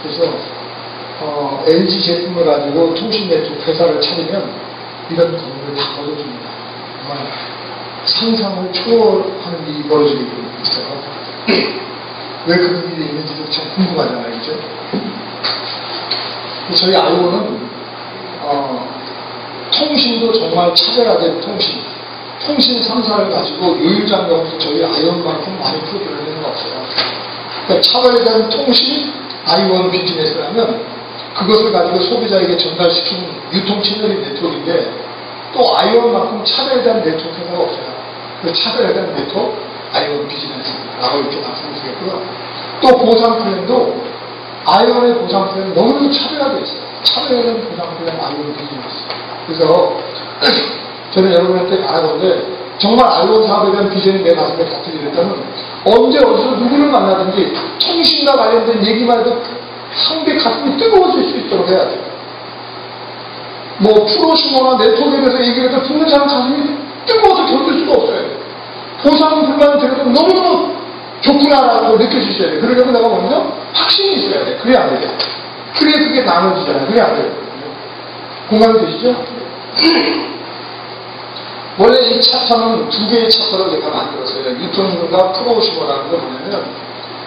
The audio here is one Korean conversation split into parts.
그래서 LG 제품을 가지고 통신 네트워크 회사를 차리면 이런 경우를 다 거둬줍니다. 정말 상상을 초월하는 일이 벌어지고 있어요. 왜 그런 일이 있는지도 참 궁금하잖아요, 그죠? 저희 아이오는 통신도 정말 차별화된 통신 3사를 가지고 요율장벽도 저희 아이온만큼 많이 프로그램을 하는 거 없어요. 그러니까 차별화된 통신 아이온 비즈니스라면 그것을 가지고 소비자에게 전달시키는 유통 채널이 네트워크인데 또 아이온만큼 차별화된 네트워크 회사가 없어요. 그 차별화된 네트워크 아이온 비즈니스라고 이렇게 말씀드렸고요. 또 보상 플랜도 아이온의 보상 플랜은 너무나도 차별화되어 있어요. 차별화된 보상 플랜 아이온 비즈니스. 그래서 저는 여러분한테 말하건데 정말 아이온 사업에 대한 비전이 내 가슴에 닿게 됐다면 언제 어디서 누구를 만나든지 통신과 관련된 얘기만 해도 상대 가슴이 뜨거워질 수 있도록 해야 돼요. 뭐 프로슈머나 네트워크에 대해서 얘기를 해도 듣는 사람 가슴이 뜨거워서 견딜 수가 없어요. 보상 불만을 들어도 너무너무 좋구나라는 걸 느껴주셔야 돼요. 그러려면 내가 먼저 확신이 있어야 돼. 그래야 안 돼요. 그래 그게 나눠지잖아요. 그래 안 돼요. 공감이 되시죠? 원래 이 챕터는 두 개의 챕터를 제가 만들었어요. 유통과 프로슈머라는 걸 보면은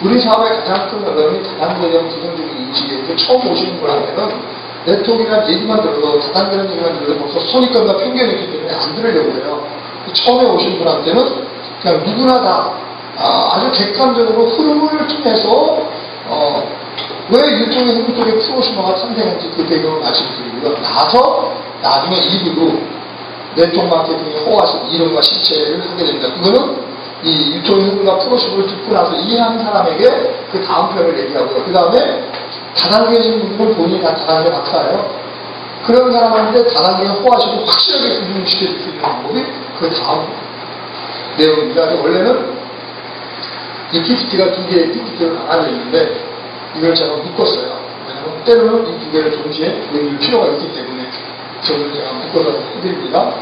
우리 사회의 가장 큰 어려움이 다단계에 대한 부정적인 인식이에요. 처음 오시는 분한테는 네트워크라는 얘기만 들어도 다단계라는 얘기만 들어도 벌써 선입견과 편견이 있기 때문에 안 들으려고 해요. 처음에 오신 분한테는 그냥 누구나 다 아주 객관적으로 흐름을 통해서 왜 유통의 흐름 속에 프로슈머가 탄생한지 그 배경을 말씀드리고요. 나중에 2부로 네트워크 마케팅의 호화식 이론과 실체를 하게 됩니다. 그거는 이 유통의 흐름과 프로슈머를 듣고 나서 이해한 사람에게 그 다음 편을 얘기하고요. 그 다음에 다단계적인 부분은 본인이 다 다단계 박사예요. 그런 사람한테 다단계의 호화식을 확실하게 구분시켜줄 수 있는 방법이 그 다음 내용입니다. 원래는 이 PPT가 두 개의 PPT를 나눠져 있는데 이걸 제가 묶었어요. 왜냐하면 때로는 이 두 개를 동시에 보여줄 필요가 있기 때문에 저는 제가 묶어서 해드립니다.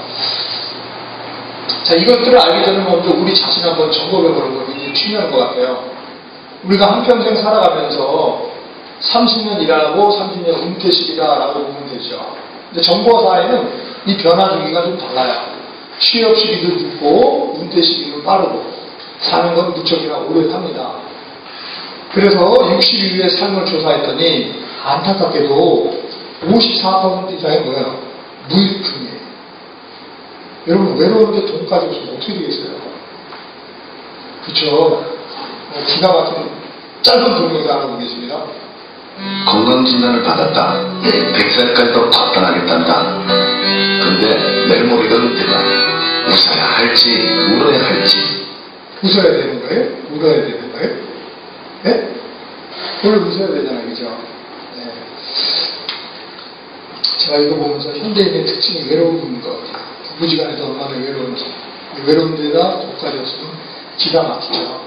자, 이것들을 알기 전에 먼저 우리 자신 한번 점검해보는 거 굉장히 중요한 것 같아요. 우리가 한평생 살아가면서 30년 일하고 30년 은퇴식이다라고 보면 되죠. 근데 정보화 사회는 이 변화 주기가 좀 달라요. 취업 시기도 늦고 은퇴 시기도 빠르고 사는 건 무척이나 오래 삽니다. 그래서 60 이후의 삶을 조사했더니 안타깝게도 54% 이상이 뭐예요? 무일푼이에요. 여러분 외로운데 돈까지 없으면 어떻게 되겠어요? 그렇죠? 기가 막힌 짧은 동영상 하나 보겠습니다. 건강진단을 받았다. 100살까지도 박단하겠단다. 근데 내일 모레가 은퇴다. 웃어야 할지 울어야 할지. 웃어야 되는 거예요? 울어야 되는 거예요? 네? 원래 웃어야 되잖아요. 그죠? 네. 제가 이거 보면서 현대인의 특징이 외로운 것 같아요. 부부지간에도 얼마나 외로운지. 외로운 데다 돈까지 없으면 기가 막히죠.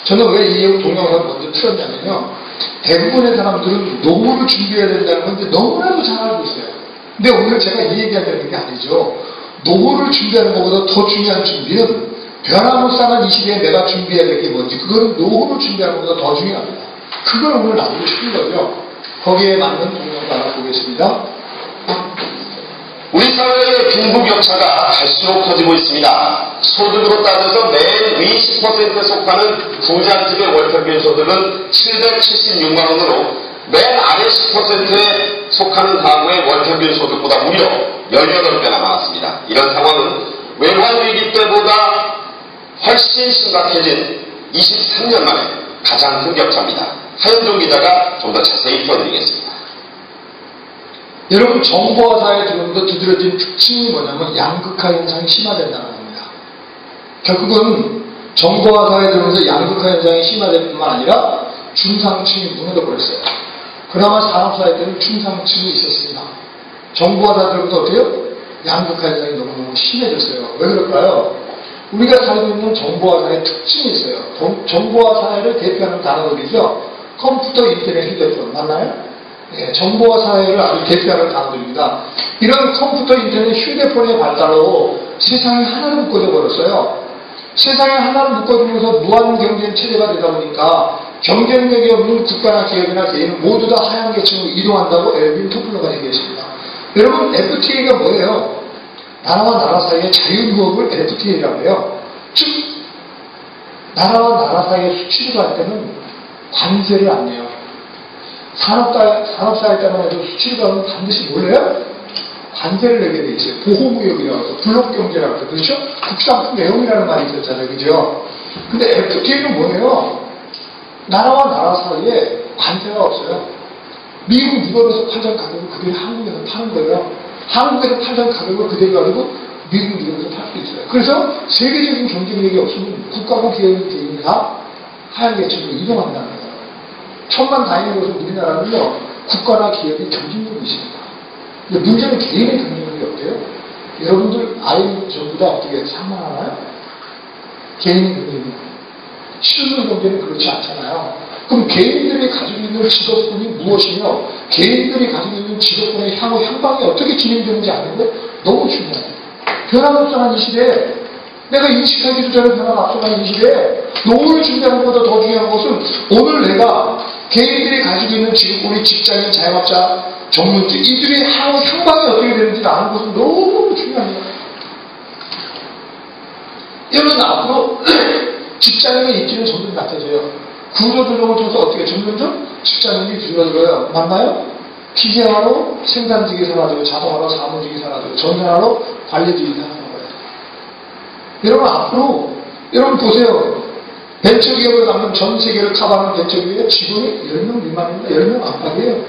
저는 왜 이 동영상을 먼저 틀었냐면요. 대부분의 사람들은 노후를 준비해야 된다는 건데 너무나도 잘 알고 있어요. 근데 오늘 제가 이 얘기하려는 게 아니죠. 노후를 준비하는 것보다 더 중요한 준비는 변화못 사는 이 시대에 내가 준비해야 될 게 뭔지 그거는 노후를 준비하는 것보다 더 중요합니다. 그걸 오늘 나누고 싶은 거죠. 거기에 맞는 동영상 하나 보겠습니다. 우리 사회의 빈부격차가 갈수록 커지고 있습니다. 소득으로 따져서 맨 위 10%에 속하는 부자집의 월평균 소득은 776만 원으로 맨 아래 10%에 속하는 가구의 월평균 소득보다 무려 18배나 많았습니다. 이런 상황은 외환위기 때보다 훨씬 심각해진 23년 만에 가장 큰 격차입니다. 하현종 기자가 좀 더 자세히 풀어드리겠습니다. 여러분 정보화 사회에 들어오면서 두드러진 특징이 뭐냐면 양극화 현상이 심화된다는 겁니다. 결국은 정보화 사회에 들어오면서 양극화 현상이 심화될 뿐만 아니라 중상층이 무너져버렸어요. 그나마 산업사회 때는 중상층이 있었습니다. 정보화 사회에 들어오면서 어때요? 양극화 현상이 너무너무 심해졌어요. 왜 그럴까요? 우리가 살고 있는 정보화 사회의 특징이 있어요. 정보화 사회를 대표하는 단어들이죠. 컴퓨터, 인터넷, 휴대폰 맞나요? 예, 정보화 사회를 아주 대표하는 단어들입니다. 이런 컴퓨터, 인터넷, 휴대폰의 발달로 세상이 하나로 묶어져 버렸어요. 세상이 하나로 묶어지면서 무한 경쟁 체제가 되다 보니까 경쟁력이 없는 국가나 기업이나 개인은 모두 다 하향 계층으로 이동한다고 엘빈 토플러가 얘기했습니다. 여러분, FTA가 뭐예요? 나라와 나라 사이의 자유무역을 FTA라고 해요. 즉, 나라와 나라 사이의 수출을 할 때는 관세를 안 내요. 산업사에 따라서 수출을 하면 반드시 몰라요? 관세를 내게 돼 있어요. 보호무역이라고 해서 블록경제라고 해서. 그렇죠? 국산품 내용이라는 말이 있었잖아요. 그죠? 근데 FTA는 뭐예요? 나라와 나라 사이에 관세가 없어요. 미국, 유럽에서 팔던 가격을 그대로 한국에서 파는 거예요. 한국에서 팔던 가격을 그대로 가지고 미국, 유럽에서 팔 수 있어요. 그래서 세계적인 경쟁력이 없으면 국가고 기업이 개인이 다 하향 계층으로 이동한다는 거예요. 천만다행인 것은 우리나라는요, 국가나 기업이 경쟁력이 있습니다. 근데 문제는 개인의 경쟁력이 없대요. 여러분들 아이 전부 다 어떻게 상관하나요? 개인의 경쟁력. 실물 경제는 그렇지 않잖아요. 그럼 개인들이 가지고 있는 직업군이 무엇이며 개인들이 가지고 있는 직업군의 향후 향방이 어떻게 진행되는지 아는 거 너무 중요해요. 변화가 앞서간 이 시대에 내가 인식하기도 전에 변화가 앞서간 이 시대에 노후를 준비하는 것보다 더 중요한 것은 오늘 내가 개인들이 가지고 있는 직업군이 직장인, 자영업자, 전문직 이들의 향후 향방이 어떻게 되는지 아는 것은 너무 중요합니다. 여러분 앞으로 직장인의 인기는 점점 낮아져요. 구조조정을 통해서 어떻게 점점 직장인이 줄어들어요. 맞나요? 기계화로 생산직이 사라지고 자동화로 사무직이 사라지고 전산화로 관리직이 사라지는 거예요. 여러분 앞으로 여러분 보세요. 벤처기업을 가면 전 세계를 커버하는 벤처기업의 직원이 10명 미만입니다. 10명 안팎이에요.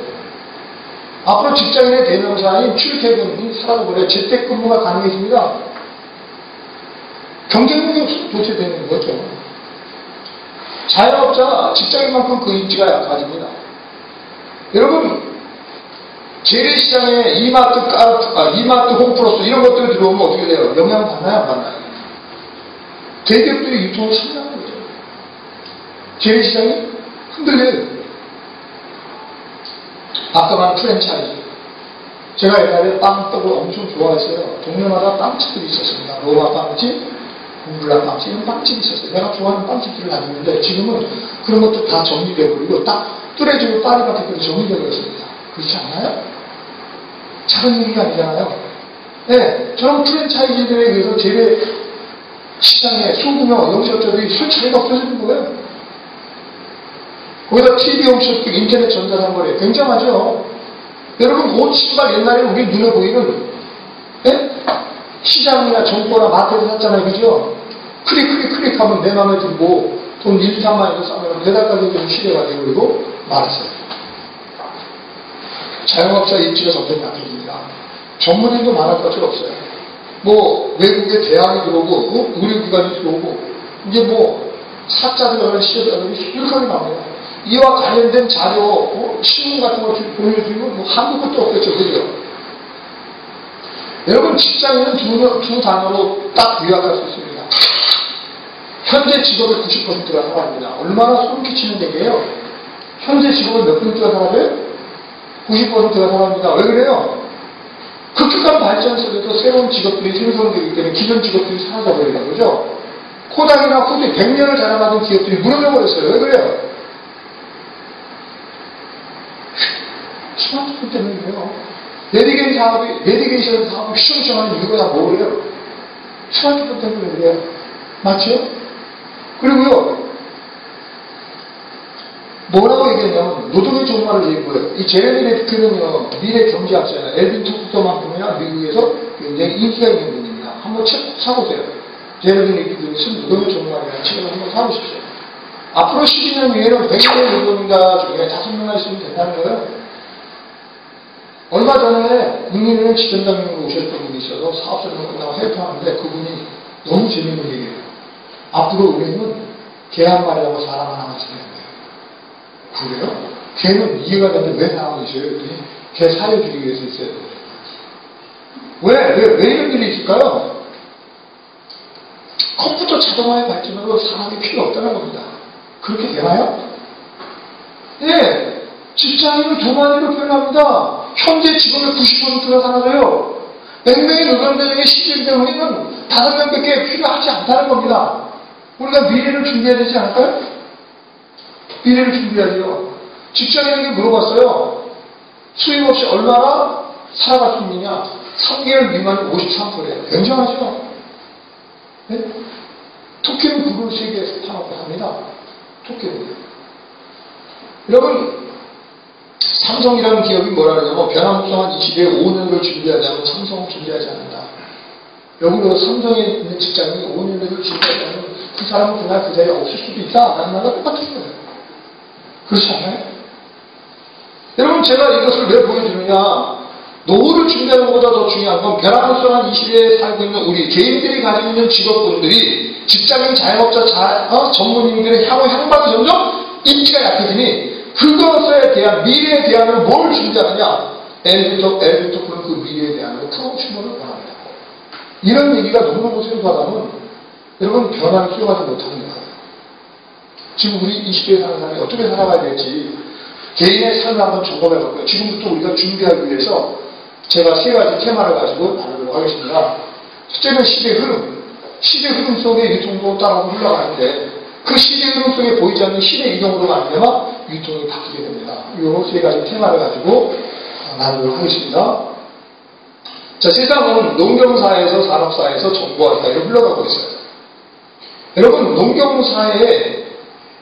앞으로 직장인의 대명사인 출퇴근이 사라져버려요. 재택근무가 가능해집니다. 경쟁력이 없어서 도대체 되는 거죠. 자영업자, 직장인만큼 그 입지가 약해집니다. 여러분, 재래시장에 이마트 홈플러스 이런 것들이 들어오면 어떻게 돼요? 영향을 받나요? 안 받나요? 대기업들이 유통을 참여하는 거죠. 재래시장이 흔들려요. 아까 말한 프랜차이즈. 제가 옛날에 빵떡을 엄청 좋아했어요. 동네마다 빵집들이 있었습니다. 로마 빵집, 공블라 빵집, 이런 빵집이 있었어요. 내가 좋아하는 빵집들을 다녔는데 지금은 그런 것도 다 정리되어버리고 딱 뚜레지고 파리바게뜨로 정리되어버렸습니다. 그렇지 않나요? 작은 일이 아니잖아요. 네, 저런 프랜차이즈들에 의해서 재래 시장에 소규모 영세업자들이 설치가 없어지는 거예요. 거기다 TV 홈쇼핑, 인터넷 전자상거래 굉장하죠. 여러분 옷 신발 옛날에 우리 눈에 보이는 네? 시장이나 정보나 마트에서 샀잖아요. 그죠? 클릭하면 내 마음에 들고 돈 1, 3만 원에서 싸면 배달가격이 좀 실해가지고 그리고 말았어요. 자영업자 입지가 점점 약해집니다. 전문인도 많을 것이 없어요. 뭐 외국에 대학이 들어오고 의료기관이 들어오고 이제 뭐 사자들과 시저들이 수두룩하게 나옵니다. 이와 관련된 자료, 신문 같은 거 보여주면 뭐 한두 것도 없겠죠. 그죠? 여러분 직장인은 두 단어로 딱 요약할 수 있습니다. 현재 직업의 90%가 사라집니다. 얼마나 소름 끼치는 얘기예요. 현재 직업의 몇 %가 사라져요? 90%가 사라집니다. 왜 그래요? 급격한 발전 속에서 새로운 직업들이 생성되기 때문에 기존 직업들이 사라져버리는 거죠. 코닥이나 후디 100년을 자랑하던 기업들이 무너져버렸어요. 왜 그래요? 스마트폰 때문이에요. 내비게이션 사업이 휘청휘청하는 이유가 뭐예요? 스마트폰 때문에 그래요. 맞죠? 그리고요, 뭐라고 얘기하냐면, 노동의 종말을 얘기해요. 이 제레미 레프트는요, 미래 경제학자예요. 엘빈 토프터만큼이나 미국에서 굉장히 인기가 있는 분입니다. 한번 책 사보세요. 제레미 레프트는 쓴 노동의 종말이라는 책을 한번 사보십시오. 앞으로 12년 후에는 100명 노동자 중에 5명만 있으면 된다는 거예요. 얼마 전에 국민은행 지점장님으로 오셨던 분이 있어서 사업자로 끝나고 해프하는데 그분이 너무 재밌는 얘기예요. 앞으로 우리는 개 한 마리하고 사람 하나만 지내는 거예요. 그래요? 개는 이해가 되는데 왜 사람이 있어요? 그랬더니 개 살려주기 위해서 있어요. 왜 이런 일이 있을까요? 컴퓨터 자동화의 발전으로 사람이 필요 없다는 겁니다. 그렇게 되나요? 예. 직장인은 두 마디로 표현합니다. 현재 직업의 90%가 사라져요. 100명의 노동자 중에 시즌된 우리는 5명밖에 필요하지 않다는 겁니다. 우리가 미래를 준비해야 되지 않을까요? 미래를 준비해야죠. 직장인에게 물어봤어요. 수입 없이 얼마나 살아갈 수 있느냐? 3개월 미만이 53%예요. 굉장하죠? 네? 토끼는 그걸 세계에서 타라고 합니다. 토끼는. 여러분, 삼성이라는 기업이 뭐라 그러냐면 변화무쌍한 이 시대에 5년을 준비하자면 삼성은 준비하지 않는다. 여기로 삼성에 있는 직장인이 5년을 준비하지 않으면 그 사람은 그날 그 자리에 없을 수도 있다. 라는 말과 똑같은 거예요. 그렇지 않아요? 여러분, 제가 이것을 왜 보여주느냐? 노후를 준비하는 것보다 더 중요한 건 변화무쌍한 이 시대에 살고 있는 우리 개인들이 가지고 있는 직업군들이 직장인, 자영업자, 전문인들의 향후 향방이 점점 인기가 약해지니 그것에 대한 미래에 대한 뭘 준비하느냐? 엘리토프는 그 미래에 대한 프로모션을 원합니다. 이런 얘기가 너무너무 생소하다면 여러분 변화를 수용하지 못합니다. 지금 우리 이 시대에 사는 사람이 어떻게 살아가야 될지 개인의 삶을 한번 점검해 볼 거예요. 지금부터 우리가 준비하기 위해서 제가 3가지 테마를 가지고 나누도록 하겠습니다. 첫째는 시대의 흐름. 시대의 흐름 속에 유통도 따라오고 흘러가는데 그 시대의 흐름 속에 보이지 않는 시대 이동으로 가는 데만 유통이 바뀌게 됩니다. 이 3가지 테마를 가지고 나누도록 하겠습니다. 자, 세상은 농경사회에서 산업사회에서 정보화 사회로 흘러가고 있어요. 여러분, 농경사회의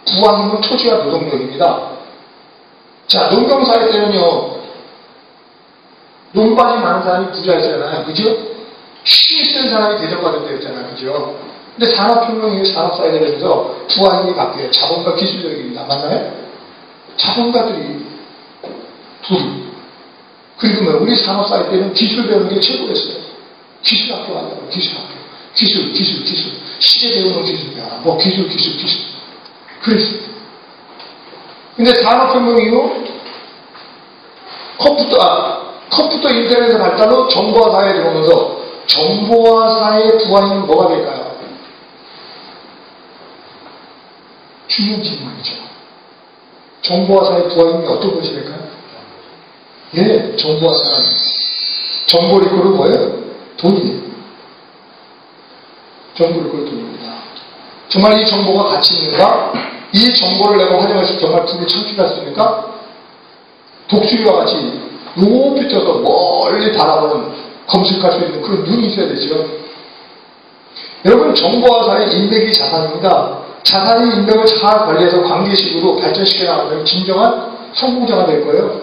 부왕임은 토지와 노동력입니다. 자, 농경사회 때는요, 농반이 많은 사람이 부자였잖아요. 그죠? 쉬 쓴 사람이 대접받을 때였잖아요. 그죠? 근데 산업혁명 이후 산업사회가 되면서 부왕임이 바뀌어요. 자본과 기술력입니다. 맞나요? 자본가들이 둘. 그리고 뭐 우리 산업사회 때는 기술 배우는 게 최고였어요. 기술학교 간다고. 기술학교. 기술. 시계 배우는 기술 배워라. 뭐 기술. 그랬어요. 근데 산업혁명 이후 컴퓨터 인터넷의 발달로 정보화 사회에 들어오면서 정보화 사회의 부활은 뭐가 될까요? 중요한 질문이죠. 정보화 사회의 부활은 어떤 것이 될까요? 예, 정보화 사회. 정보를 이끌고 뭐예요? 돈이에요. 정보를 이끌고 돈입니다. 정말 이 정보가 가치 있는가? 이 정보를 내가 활용해서 정말 부를 창출할 수 있습니까? 독수리와 같이 높이 떠서 멀리 바라보는 검색할 수 있는 그런 눈이 있어야 되죠. 여러분, 정보화 사회 인맥이 자산입니다. 자산이 인맥을 잘 관리해서 관계식으로 발전시켜 나가면 진정한 성공자가 될 거예요.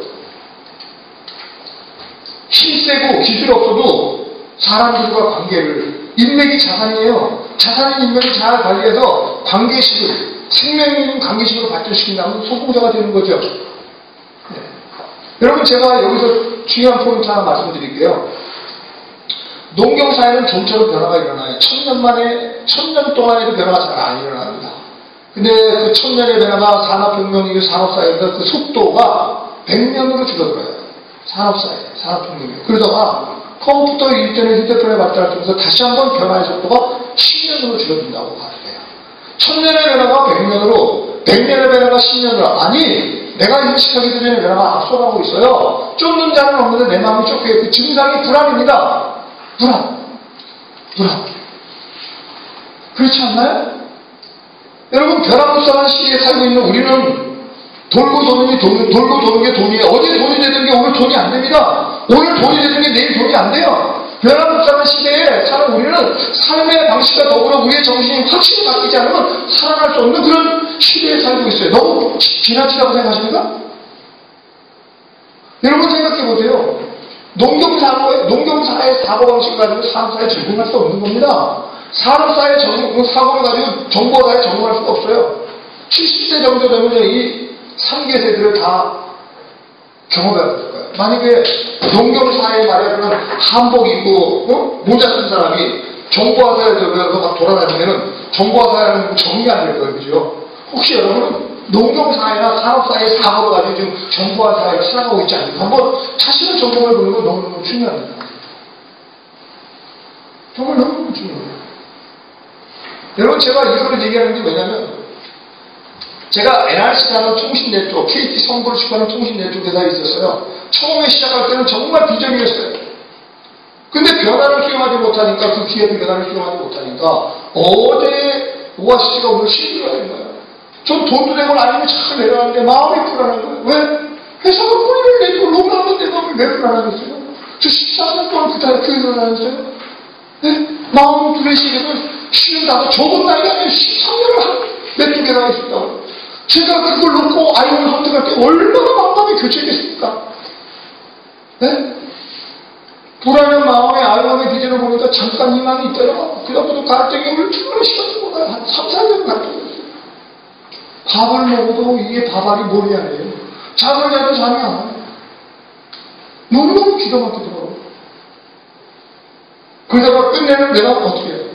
힘세고 기술 없어도 사람들과 관계를 인맥이 자산이에요. 자산인 인맥을 잘 관리해서 관계식을 생명 있는 관계식으로 발전시킨다면 성공자가 되는 거죠. 네. 여러분, 제가 여기서 중요한 포인트 하나 말씀드릴게요. 농경사회는 좀처럼 변화가 일어나요. 1000년 동안에도 변화가 잘 안 일어납니다. 근데 그 1000년의 변화가 산업혁명 이후 산업사회에서 그 속도가 100년으로 줄어들어요. 산업혁명이요. 그러다가 컴퓨터, 인터넷, 휴대폰에 발달하면서 다시 한번 변화의 속도가 10년으로 줄어든다고 봐요. 1000년의 변화가 100년으로, 100년의 변화가 10년으로. 아니, 내가 인식하기 전에 변화가 앞서가고 있어요. 쫓는 자는 없는데 내 마음이 쫓겨요. 그 증상이 불안입니다. 불안. 그렇지 않나요? 여러분, 변화무쌍한 시기에 살고 있는 우리는 돌고 도는 게 돈이에요. 어제 돈이 되던 게 오늘 돈이 안 됩니다. 오늘 돈이 되던 게 내일 돈이 안 돼요. 변화무쌍한 시대에 사는 우리는 삶의 방식과 더불어 우리의 정신이 확실히 바뀌지 않으면 살아갈 수 없는 그런 시대에 살고 있어요. 너무 지나치다고 생각하십니까? 여러분 생각해 보세요. 농경사의 사고방식을 가지고 산업사회에 적응할 수 없는 겁니다. 산업사회의 사고를 가지고 정보사회에 적응할 수가 없어요. 70세 정도 되면 이 3개 세대를 다 경험해야 될 거예요. 만약에 농경사회 말이야, 그런 한복 입고, 모자 쓴 사람이 정보화사회에 들어가서 막 돌아다니면은 정보화사회는 정리가 안 될 거예요. 그죠? 혹시 여러분은 농경사회나 산업사회의 사고를 가지고 지금 정보화사회를 살아가고 있지 않습니까? 한번 자신의 전공을 보는 건 너무너무 중요합니다. 정말 너무너무 중요해요. 여러분, 제가 이거를 얘기하는 게 뭐냐면, 제가 NRC라는 통신네트워크, KT 선거를 주관하는 통신네트워크 회사에 있었어요. 처음에 시작할 때는 정말 비전이었어요. 근데 변화를 수용하지 못하니까, 그 기업이 변화를 수용하지 못하니까, 어제 오아시스가 오늘 실패가 된 거예요. 전 돈도 내고 아니면 잘 내려가는데 마음이 불안한 거예요. 왜? 회사가 꼬리를 내고 로그아웃 내 마음이 왜 불안하겠어요? 저 14년 동안 그 일을 하셨어요? 네? 마음 두레시게는 쉬는 나도 적은 나이가 아니라 13년을 메뚜게 나가 있었다고. 제가 그걸 놓고 아이언을 선택할 때 얼마나 마음이 교체했겠습니까? 네? 불안한 마음에 아이언의 기준을 보니까 잠깐 희망이 있더라고. 그다음부터 갈등이 얼마나 시켰던 거야. 한 3, 4년 갈등이었어요. 밥을 먹어도 이게 밥알이 머리 안에요. 잠을 자도 잠이 안 와요. 너무너무 기가 막히더라고요. 그러다가 끝내는 내가 어떻게 해요?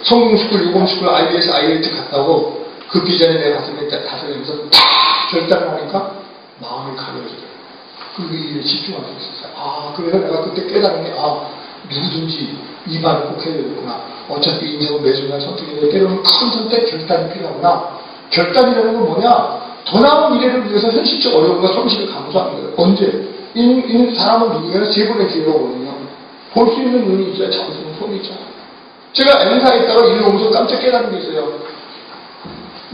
성공스쿨, 유공스쿨, IBS, IELT 갔다고 급기 전에 내가 가슴에 다섯 여기서 다 결단을 하니까 마음이 가벼워지더라고요. 그 일에 집중할 수 있었어요. 아, 그래서 내가 그때 깨달은 게, 누구든지 이 말을 꼭 해야 되겠구나. 어차피 인생은 매순간 선택인데 때로는 큰 선택, 결단이 필요하구나. 결단이라는 건 뭐냐? 더 나은 미래를 위해서 현실적 어려움과 손실을 감수하는 거예요. 언제? 이 사람은 누구냐면 세 번의 기회가 오거든요. 볼 수 있는 눈이 있어야 잡을 수 있는 손이 있잖아요. 제가 N사에 있다가 일을 오면서 깜짝 깨달은 게 있어요.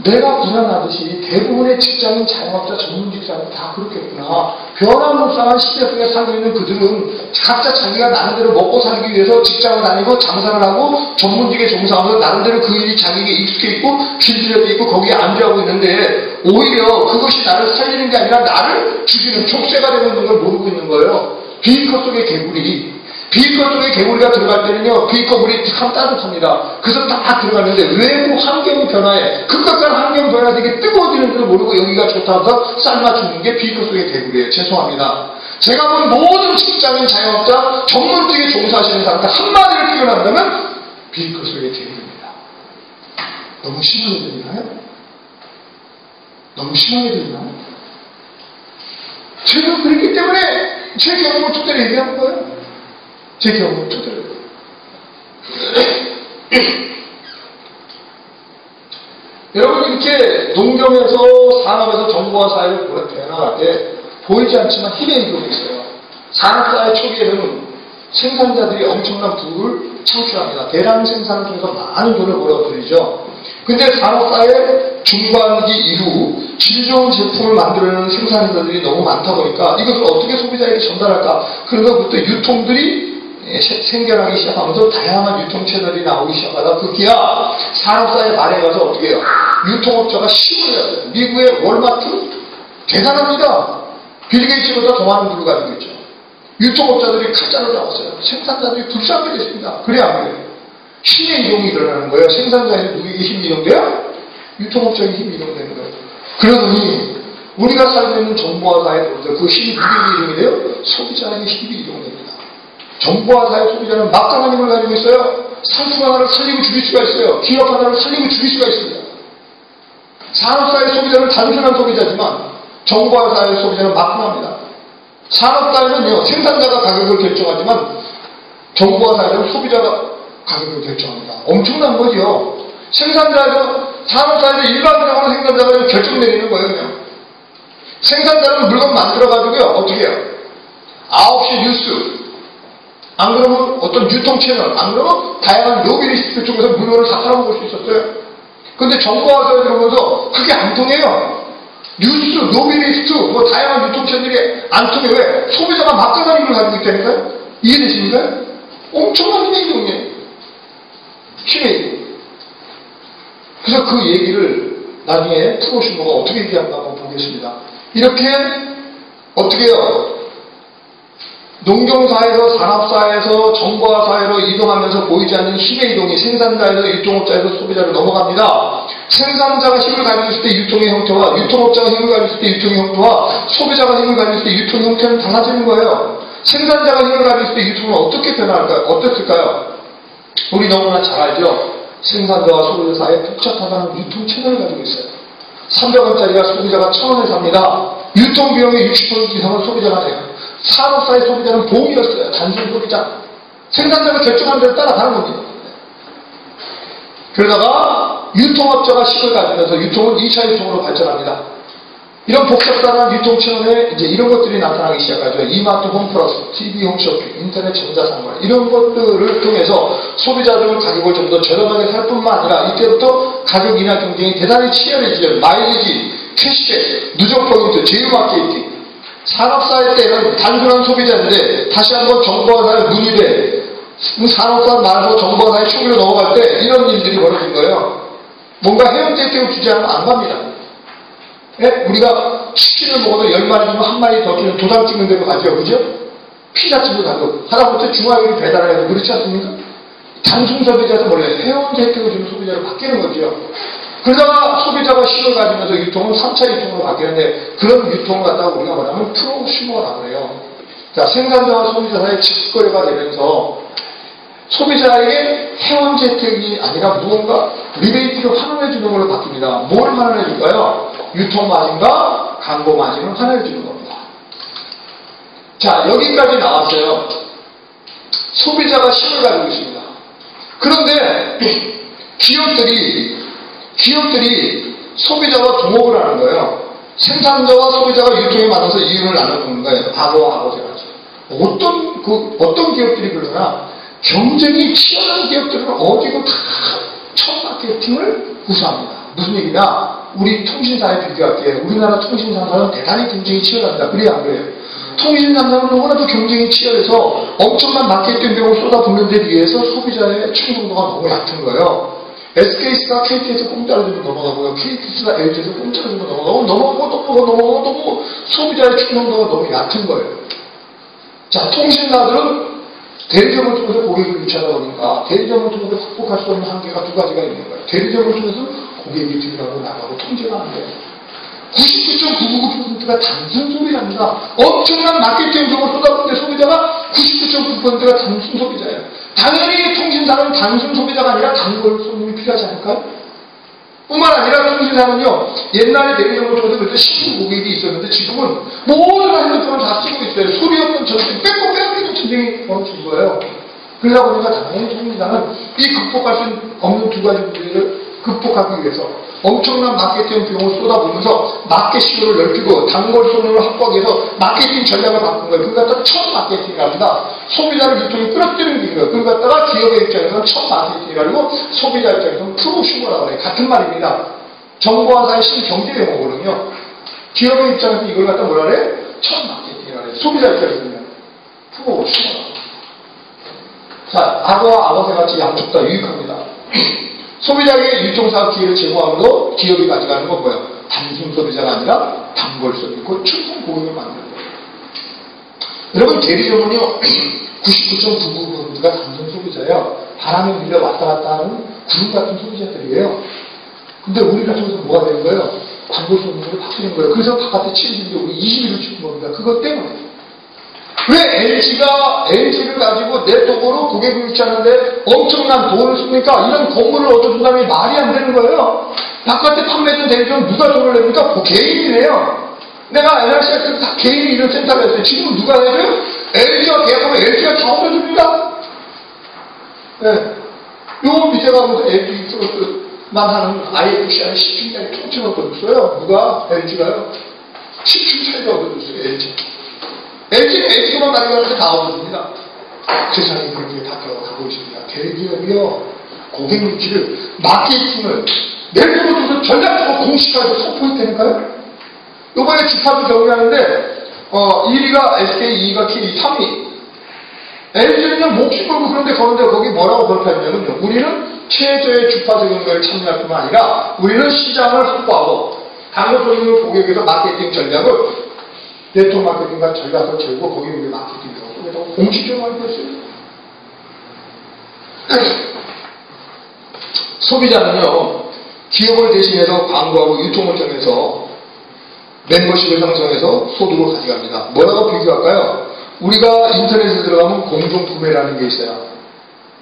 내가 불안하듯이 대부분의 직장인, 자영업자, 전문직사는 다 그렇겠구나. 변화무쌍한 시대 속에 살고 있는 그들은 각자 자기가 나름대로 먹고 살기 위해서 직장을 다니고 장사를 하고 전문직에 종사하면서 나름대로 그 일이 자기에게 익숙해 있고 진실되어 있고 거기에 안주하고 있는데 오히려 그것이 나를 살리는 게 아니라 나를 죽이는 족쇄가 되는 걸 모르고 있는 거예요. 비커 속의 개구리. 비커 속에 개구리가 들어갈 때는요, 비커 물이 참 따뜻합니다. 그래서 딱 들어가는데 외부 환경 변화에 급격한 환경 변화에 되게 뜨거워지는 줄 모르고 여기가 좋다고 삶아 주는 게 비커 속의 개구리예요. 죄송합니다. 제가 본 모든 직장인, 자영업자, 전문직에 종사하시는 사람들 한마디를 표현한다면 비커 속의 개구리입니다. 너무 심하게 들리나요? 너무 심하게 들리나요? 제가 그랬기 때문에 제 경험을 토대로 얘기한 거예요. 제 경험을 토대로. 여러분, 이렇게 농경에서 산업에서 정보와 사회를 배워나갈 때 보이지 않지만 힘의 이동이 있어요. 산업사회 초기에는 생산자들이 엄청난 부를 창출합니다. 대량 생산을 통해서 많은 돈을 벌어들이죠. 근데 산업사회 중반기 이후 질 좋은 제품을 만들어내는 생산자들이 너무 많다 보니까 이것을 어떻게 소비자에게 전달할까? 그러다부터 유통들이 생겨나기 시작하면서 다양한 유통 채널이 나오기 시작하다 그기야 산업사회 말에 가서 어떻게 해요? 유통업자가 힘을 해야 돼요. 미국의 월마트 대단합니다. 빌 게이츠보다 더 많은 부를 가지고 있죠. 유통업자들이 칼자로 나왔어요. 생산자들이 불쌍하게 됐습니다. 그래 안 그래요? 힘의 이동이 일어나는 거예요. 생산자에게 누구에게 힘이 이동돼요? 유통업자에게 힘이 이동되는 거예요. 그러더니 우리가 살고 있는 정보화 사회에 들어서 그 힘이 누구에게 이동이 돼요? 소비자에게 힘이 이동됩니다. 정보화 사회 소비자는 막강한 힘을 가지고 있어요. 상품 하나를 살리고 죽일 수가 있어요. 기업 하나를 살리고 죽일 수가 있습니다. 산업사회 소비자는 단순한 소비자지만 정보화 사회 소비자는 막강합니다. 산업사회는요, 생산자가 가격을 결정하지만 정보화 사회는 소비자가 가격을 결정합니다. 엄청난 거죠. 생산자에서 산업사회에서 일반적으로 생산자가 결정 내리는 거예요. 그냥. 생산자는 물건 만들어가지고요. 어떻게 해요? 9시 뉴스 안 그러면 어떤 유통 채널, 안 그러면 다양한 로비리스트 쪽에서 물건을 다 팔아먹을 수 있었어요. 근데 정보화 사회에 들어오면서 그게 안 통해요. 뉴스, 로비리스트, 뭐 다양한 유통 채널이 안 통해. 왜? 소비자가 막강한 힘을 가지고 있다니까요? 이해되십니까? 엄청난 힘의 이동이에요. 힘의 이동. 그래서 그 얘기를 나중에 프로슈머가 어떻게 얘기한가 한번 보겠습니다. 이렇게 어떻게 해요? 농경사회에서 산업사회에서 정보화 사회로 이동하면서 보이지 않는 힘의 이동이 생산자에서 유통업자에서 소비자로 넘어갑니다. 생산자가 힘을 가지고 있을 때 유통의 형태와 유통업자가 힘을 가지고 있을 때 유통의 형태와 소비자가 힘을 가지고 있을 때 유통의 형태는 달라지는 거예요. 생산자가 힘을 가지고 있을 때 유통은 어떻게 변할까요? 어땠을까요? 우리 너무나 잘 알죠? 생산자와 소비자 사이에 복잡하다는 유통 채널을 가지고 있어요. 300원짜리가 소비자가 1000원에 삽니다. 유통비용의 60% 이상은 소비자가 내요. 산업사회 소비자는 봉이었어요. 단순 소비자. 생산자가 결정한 대로 따라가는 겁니다. 그러다가 유통업자가 힘을 가지면서 유통은 2차 유통으로 발전합니다. 이런 복잡한 유통체험에 이제 이런 것들이 나타나기 시작하죠. 이마트 홈플러스, TV 홈쇼핑, 인터넷 전자상물 이런 것들을 통해서 소비자들은 가격을 좀 더 저렴하게 살 뿐만 아니라 이때부터 가격 인하 경쟁이 대단히 치열해지죠. 마일리지, 캐시백, 누적 포인트, 제휴 마케팅. 산업사회 때는 단순한 소비자인데 다시 한번 정보화사에 문의돼 산업화 말고 정보화사에 축으로 넘어갈 때 이런 일들이 벌어진 거예요. 뭔가 해운대 태우 주제하면 안 갑니다. 예? 우리가 치킨을 먹어도 10마리 주면 한 마리 더 주면 도장 찍는 데로 가죠. 그죠? 피자집을 가도 하다못해 중화요리 배달해도 그렇지 않습니까? 단순 소비자도 몰래 해운대 혜택을 주는 소비자로 바뀌는 거죠. 그러다가 소비자가 힘을 가지면서 유통은 3차 유통으로 바뀌는데 그런 유통을 갖다가 우리가 말하면 프로슈머라고 해요. 자, 생산자와 소비자 사이의 직거래가 되면서 소비자에게 해운대 혜택이 아니라 무언가 리베이트를 환원해 주는 걸로 바뀝니다. 뭘 환원해 줄까요? 유통 마진과 광고 마진을 환원해 주는 겁니다. 자, 여기까지 나왔어요. 소비자가 힘을 가지고 있습니다. 그런데 기업들이 소비자와 동업을 하는 거예요. 생산자와 소비자가 유통에 맞춰서 이윤을 나눠주는 거예요. 악어와 악어제가. 어떤 기업들이 그러나 경쟁이 치열한 기업들은 어디고 다 첫 마케팅을 구사합니다. 무슨 얘기냐? 우리 통신사에 비교할게요. 우리나라 통신사는 대단히 경쟁이 치열합니다. 그래야 안 그래요? 통신사는 너무나도 경쟁이 치열해서 엄청난 마케팅 비용을 쏟아붓는 데 비해서 소비자의 충동도가 너무 얕은 거예요. SK스가 KT에서 공짜로 주면 넘어가고요. KT스가 LG에서 공짜로 주면 넘어가고 소비자의 충동도가 너무 얕은 거예요. 자, 통신사들은 대리점을 통해서 고객을 유치하다 보니까 대리점을 통해서 극복할 수 없는 한계가 두 가지가 있는 거예요. 대리점을 통해서 고객이 들어가고 나가고 통제가 안 돼요. 99.999%가 단순 소비자입니다. 엄청난 마케팅 비용을 쏟아붓는데 소비자가 99.9%가 단순 소비자예요. 당연히 통신사는 단순 소비자가 아니라 단골 손님이 필요하지 않을까요? 뿐만 아니라 통신사는요, 옛날에 대리점을 통해서 그때 신규 고객이 있었는데 지금은 모든 핸드폰을 다 쓰고 있어요. 소리 없는 전쟁, 빼고 전쟁이 벌어진 거예요. 그러다 보니까 당연히 통신사는 이 극복할 수 없는 두 가지 문제를 극복하기 위해서 엄청난 마케팅 비용을 쏟아부으면서 마켓 시도를 넓히고 단골 손님을 확보하기 위해서 마케팅 전략을 바꾼 거예요. 그걸 갖다가 첫 마케팅이랍니다. 소비자를 유통에 끌어들이는 게 있는 거예요. 그걸 갖다가 기업의 입장에서는 첫 마케팅이라고 소비자 입장에서는 프로슈머라고 해요. 같은 말입니다. 정보화사의 신경제 용어거든요. 기업의 입장에서 이걸 갖다 뭐라 그래? 첫 마케팅이라고 해요. 소비자 입장에서는 프로슈머라고. 자, 악어와 악어새 같이 양쪽 다 유익합니다. 소비자에게 유통사업 기회를 제공하면서 기업이 가져가는 건 뭐예요? 단순 소비자가 아니라 단골 소비, 그 충성 고객을 만드는 거예요. 여러분, 대리점은요, 99.99%가 단순 소비자예요. 바람에 밀려 왔다 갔다 하는 구름 같은 소비자들이에요. 근데 우리 같은 경우는 뭐가 되는 거예요? 단골 소비자로 바뀌는 거예요. 그래서 바깥에 70일, 우리 21을 주는 겁니다. 그것 때문에. 왜 LG를 가지고 네트워크로 고객을 유치하는데 엄청난 돈을 씁니까? 이런 건물을 얻어준다면 말이 안 되는 거예요. 바깥에 판매된 대리점 누가 돈을 냅니까? 개인이래요. 내가 NRC에서 다 개인이 이런 센터를 했어요. 지금 누가 해줘요? LG와 계약하면 LG가 다 얻어줍니다. 네. 요 밑에 가면서 LG 플러스만 하는 IFCI 10층짜리 통째로 얻어줬어요. 누가? LG가요. 10층짜리 얻어줬어요. LG만 가져가면서 다 얻어줍니다. 세상이 그렇게 다 들어가고 있습니다. 대기업이요, 고객 유치를, 마케팅을, 내부로서 전략적으로 공식화해서 선포했다니까요? 요번에 주파수 정리하는데, 1위가 SK, 2위가 KT, 3위. LG는 그냥 목숨 걸고 그런데 거는데 거기 뭐라고 그렇다냐면요. 우리는 최저의 주파수 경매를 참여할 뿐만 아니라, 우리는 시장을 확보하고, 단골 손님을 고객에서 마케팅 전략을 네트워크 마케팅과 전략을 채우고 거기 우리 마케팅이라고 공식적으로 알고 있어요. 소비자는요, 기업을 대신해서 광고하고 유통을 통해서 멤버십을 형성해서 소득을 가져갑니다. 뭐라고 비교할까요? 우리가 인터넷에 들어가면 공동구매라는 게 있어요.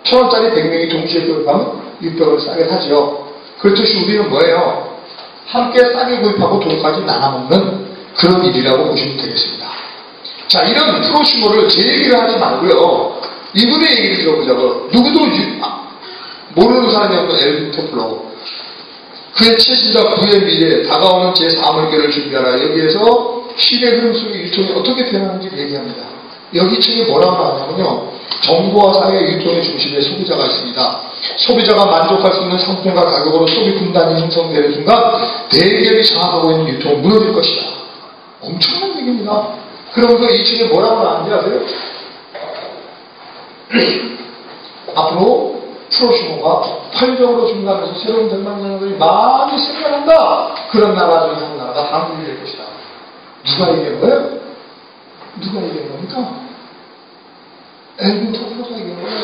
1,000원짜리 100명이 동시에 구입하면 600원을 싸게 사죠. 그렇듯이 우리는 뭐예요? 함께 싸게 구입하고 돈까지 나눠먹는 그런 일이라고 보시면 되겠습니다. 자, 이런 프로슈머를 제 얘기를 하지 말고요. 이분의 얘기를 들어보자고요. 누구도 모르는 사람이 없는 엘빈 토플러. 그의 최신작 부의 미래, 다가오는 제4물결을 준비하라. 여기에서 시대 흐름 속의 유통이 어떻게 변하는지 얘기합니다. 여기 책이 뭐라고 하냐면요. 정보와 사회의 유통의 중심에 소비자가 있습니다. 소비자가 만족할 수 있는 상품과 가격으로 소비 분단이 형성되는 순간 대기업이 장악하고 있는 유통은 무너질 것이다. 엄청난 얘기입니다. 그러면서 이 책에 뭐라고 하는지 아세요? 앞으로 프로슈머가 편의점으로 증가하면서 새로운 백만년들이 많이 생겨난다. 그런 나라 중에 한 나라가 한국이 될 것이다. 누가 얘기한 거예요? 누가 얘기한 겁니까? 엘빈 토플러가 얘기한 거예요.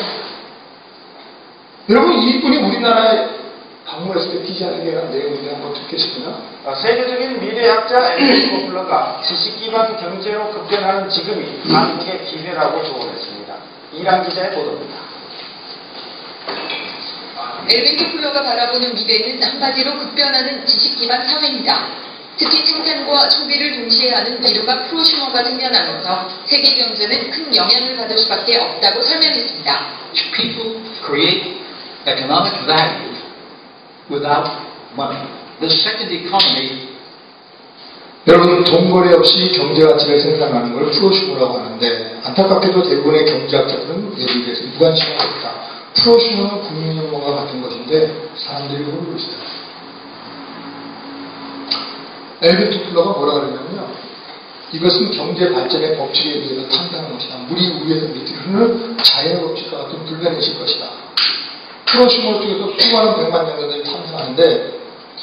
여러분, 이분이 우리나라에 방문했을 때 기자에게 한 내용을 한번 듣겠습니다. 세계적인 미래학자 엘빈 토플러가 지식 기반 경제로 급변하는 지금이 한국의 기회라고 조언했습니다. 이란 기자의 보도입니다. 엘빈 토플러가 바라보는 미래는 한마디로 급변하는 지식 기반 사회입니다. 특히 생산과 소비를 동시에 하는 이른바 프로슈머가 생겨나면서 세계 경제는 큰 영향을 받을 수밖에 없다고 설명했습니다. People create economic value without money. The second economy. 여러분, 돈거래 없이 경제 가치를 생산하는 걸 프로슈머라고 하는데 안타깝게도 대부분의 경제학자들은 여기에 대해서 무관심하고 있다. 프로슈머는 국민연금과 같은 것인데 사람들이 모르고 있어요. 엘빈 토플러가 뭐라 그러냐면요. 이것은 경제 발전의 법칙에 의해서 탄생하는 것이다. 물이 위에서 밑으로 흐르는 자연의 법칙과 같은 불변이실 것이다. 프로슈머 쪽에서 수많은 백만 년들이 탄생하는데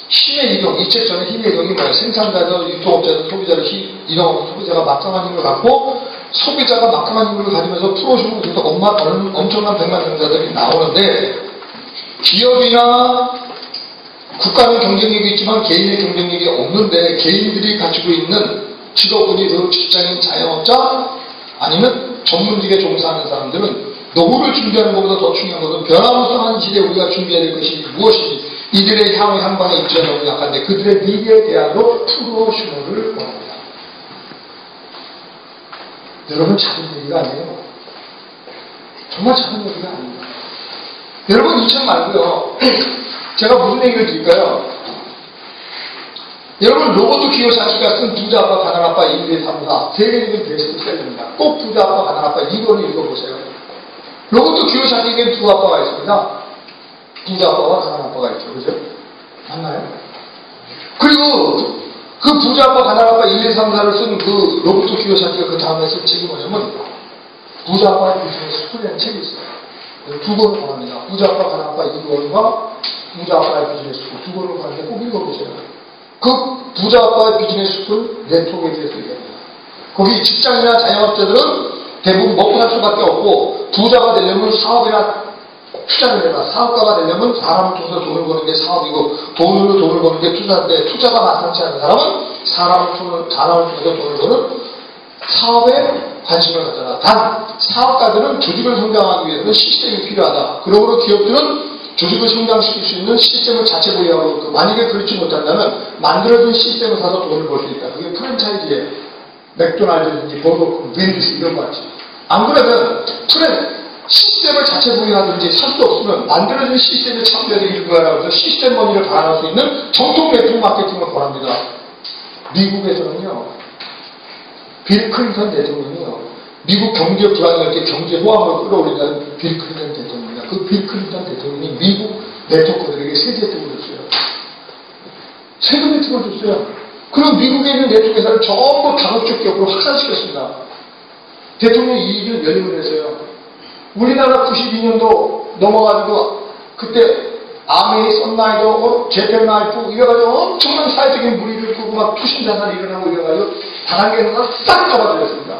힘의 이동, 이 책 전에 힘의 이동이 뭐예요? 생산자에서 유통업자에서 소비자로 이동하면서 소비자가 막강한 힘을 갖고 소비자가 막강한 힘을 가지면서 프로슈머 중에서 엄청난 백만 년자들이 나오는데 기업이나 국가는 경쟁력이 있지만 개인의 경쟁력이 없는데 개인들이 가지고 있는 직업군이 그 직장인 자영업자 아니면 전문직에 종사하는 사람들은 노후를 준비하는 것보다 더 중요한 것은 변화무쌍한 시대에 우리가 준비해야 될 것이 무엇인지 이들의 향후 향방에 입지가 너무 약한데 그들의 미래에 대한도 프로슈머를 원합니다. 여러분 작은 얘기가 아니에요. 정말 작은 얘기가 아닙니다. 여러분 이 책 말고요. 제가 무슨 얘기를 드릴까요? 여러분 로버트 키요사키가 쓴 부자 아빠 가난 아빠 1, 2, 3, 4 세계적인 베스트셀러입니다. 꼭 부자 아빠 가난 아빠 2권을 읽어보세요. 로버트 키요사키에겐 두 아빠가 있습니다. 부자 아빠와 가난 아빠가 있죠. 그죠? 맞나요? 그리고 그 부자 아빠 가난 아빠 1, 2, 3, 4를 쓴 그 로버트 키요사키가 그 다음에 쓴 책이 뭐냐면 부자 아빠의 비즈니스 스쿨이라는 책이 있어요. 두 권을 권합니다. 부자 아빠 가난 아빠 2권과 부자 아빠의 비즈니스 스쿨 두 권을 권하는데 꼭 읽어보세요. 그 부자 아빠의 비즈니스 스쿨 네트워크에 대해서 얘기합니다. 거기 직장이나 자영업자들은 대부분 먹고 살 수밖에 없고 부자가 되려면 사업이나 투자를 해라. 사업가가 되려면 사람을 통해서 돈을 버는 게 사업이고 돈으로 돈을 버는 게 투자인데 투자가 마땅치 않은 사람은 사람을 통해서 돈을 버는 사업에 관심을 가져라. 단 사업가들은 조직을 성장하기 위해서는 시스템이 필요하다. 그러므로 기업들은 조직을 성장시킬 수 있는 시스템을 자체 보유하고 있고 만약에 그렇지 못한다면 만들어진 시스템을 사서 돈을 벌 수 있다. 그게 프랜차이즈에 맥도날드든지 버거킹, 웬디스 이런 거 같지. 안 그러면 시스템을 자체 보유하든지 살 수 없으면 만들어진 시스템을 창조해내기 위하여 해서 시스템 머니를 가할 수 있는 정통 네트워크 마케팅을 권합니다. 미국에서는요. 빌 클린턴 대통령이요. 미국 경제 불안할 때 경제 호황을 끌어올리는 빌 클린턴 대통령입니다. 그 빌 클린턴 대통령이 미국 네트워크들에게 세제 혜택을 줬어요. 세금 혜택을 줬어요. 그럼 미국에 있는 네트워크 회사를 전부 다국적 기업으로 확산시켰습니다. 대통령이 이 일을 연임을 했어요. 우리나라 92년도 넘어가지고 그때 아메이, 썬라이더, 제펜라이프 이래가지고 엄청난 사회적인 무리를 끄고 막 투신자산이 일어나고 이래가지고 다단계에서 싹 잡아들였습니다.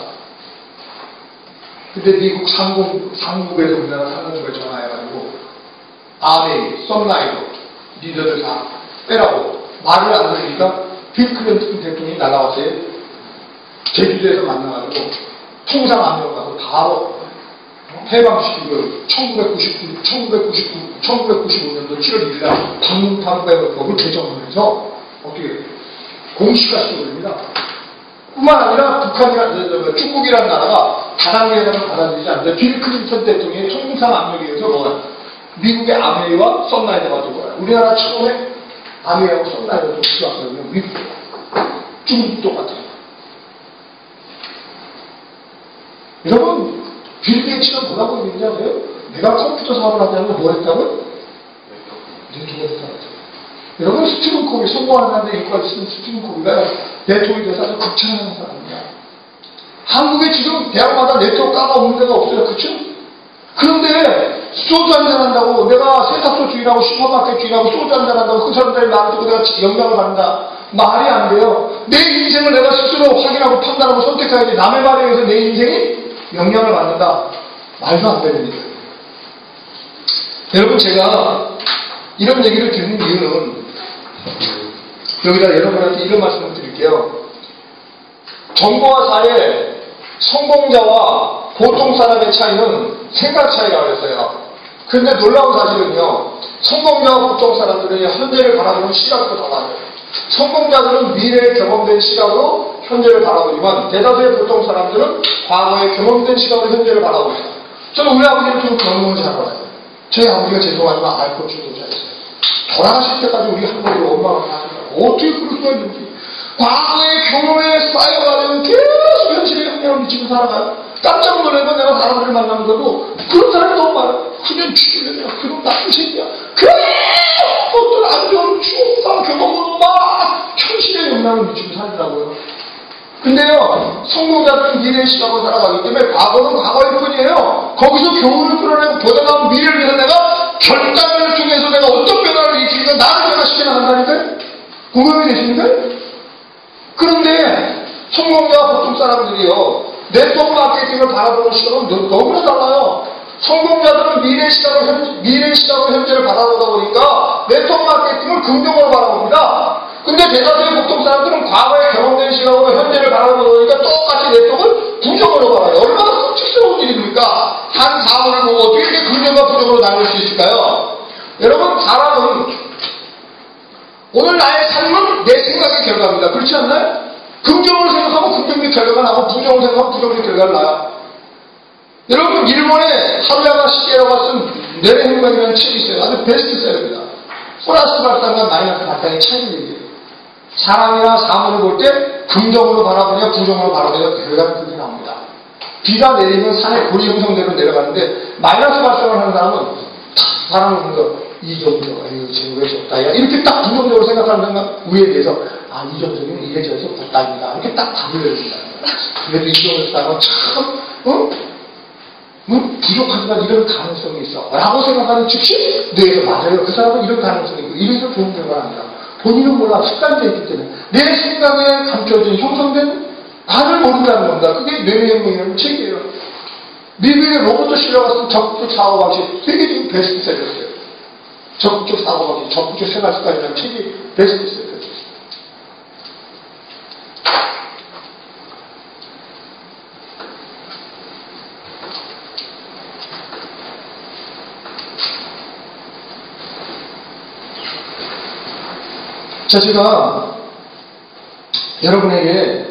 근데 미국 상국에서 우리나라 상공부에 전화해가지고 아메이, 썬라이더 리더들 다 빼라고 말을 안 들으니까 빌 클린턴 대통령이 날아왔어요. 제주도에서 만나가지고 통상 안면 가서 바로 해방시키고 1995년도 7월 1일 날 방문탐구법을 개정을 해서 어떻게 공시화시키고 됩니다. 뿐만 아니라 북한이나 중국이라는 나라가 다단계에서는 받아들이지 않는데 빌 클린턴 대통령의 통상 압력에 의해서 뭐가 미국의 아메이와 썬라이더가 들어와요. 우리나라 처음에 아메하고 썬라이더도 들어왔거든요. 미국도. 중국도 똑같아요. 여러분, 빌 게이츠가 뭐라고 얘기하는지 아세요? 내가 컴퓨터 사업을 하자면 뭐 했다고요? 네트워크 했다고. 여러분, 스티븐 코비, 성공하는데 이과를 쓰는 스티븐 코비가 네트워크에 대해서 아주 극찬하는 사람입니다. 한국에 지금 대학마다 네트워크가 없는 데가 없어요. 그쵸? 그런데 소주 한잔 한다고 내가 세탁소 주인하고 슈퍼마켓 주인하고 소주 한잔 한다고 그 사람들이 나를 두고 내가 영향을 받는다. 말이 안 돼요. 내 인생을 내가 스스로 확인하고 판단하고 선택해야지 남의 말에 의해서 내 인생이 영향을 받는다. 말도 안 되는 일이에요. 여러분, 제가 이런 얘기를 드리는 이유는 여기다 여러분한테 이런 말씀을 드릴게요. 정보화 사회 성공자와 보통 사람의 차이는 생각 차이라고 했어요. 그런데 놀라운 사실은요, 성공자와 보통 사람들은 현재를 바라보는 시각도 달라요. 성공자들은 미래에 경험된 시각으로 현재를 바라보지만 대다수의 보통 사람들은 과거에 경험된 시각으로 현재를 바라보고 있어요. 저는 우리 아버지는 좀 경험을 잘 알아요. 저희 아버지가 죄송하지만 알코올 중독자였어요. 돌아가실 때까지 우리 한국으로 엄마가 하시더라고요. 어떻게 그럴 수가 있는지. 과거의 경험에 쌓여가지고 계속 현실에 영향을 미치고 살아가요. 깜짝 놀라면 내가 사람들을 만나면서도 그런 사람이 너무 많아요. 그냥 죽이려냐, 그런 나쁜 새끼야. 그래! 어떤 안 좋은 추억과 경험으로 막 현실에 영향을 미치고 살더라고요. 근데요, 성공자들은 미래의 시각으로 살아가기 때문에 과거는 과거일 뿐이에요. 거기서 교훈을 끌어내고 보다 나온 미래를 위해서 내가 결단을 통해서 내가 어떤 변화를 일으키니까 나를 변화시켜 나간다니까요? 공감이 되시는가요? 그런데 성공자 보통 사람들이요, 네트워크 마케팅을 바라보는 시각은 너무나 달라요. 성공자들은 미래의 시각으로 현재를 바라보다 보니까 네트워크 마케팅을 긍정으로 바라봅니다. 근데 대다수의 보통 사람들은 과거에 경험된 시각으로 현재를 바라보다 보니까 똑같이 네트워크를 부정으로 바라요. 얼마나 끔찍스러운 일입니까? 한 사물을 보고 어떻게 이렇게 긍정과 부정으로 나눌 수 있을까요? 여러분, 사람은 오늘 나의 삶은 내 생각의 결과입니다. 그렇지 않나요? 긍정을 생각하면 긍정적 결과가 나고 부정을 생각하면 부정적 결과가 나요. 여러분, 일본의 하루야마 시게로가 쓴 뇌의 행방이라는 책이 있어요. 아주 베스트셀러입니다. 플러스 발상과 마이너스 발상의 차이를 얘기해요. 사람이나 사물을 볼 때 긍정으로 바라보냐 부정으로 바라보냐 결과가 그렇게 나옵니다. 비가 내리면 산에 골이 형성대로 내려가는데 마이너스 발상을 하는 사람은 사람을 보면서 이 정도가 이거 왜 좋다 이렇게 딱 부정적으로 생각하는 순간 위에 대해서 이 정도면 이래 저래서 부탁입니다. 이렇게 딱 답을 내립니다. 그래도 이 정도 사람은 참 부족하지만 이런 가능성이 있어 라고 생각하는 즉시 뇌에서 맞아요. 그 사람은 이런 가능성이 있고 이래서 좋은 결과가 아니라 본인은 몰라 습관되어 있기 때문에 내 생각에 감춰진 형성된 나를 모른다는 겁니다. 그게 뇌의 행동이라는 책이에요. 미국의 로버트 실러가 쓴 적극적 사고방식 세계적인 베스트셀러였어요. 적극적 사고방식, 적극적 생활습관이라는 책이 베스트셀러였어요. 자, 제가 여러분에게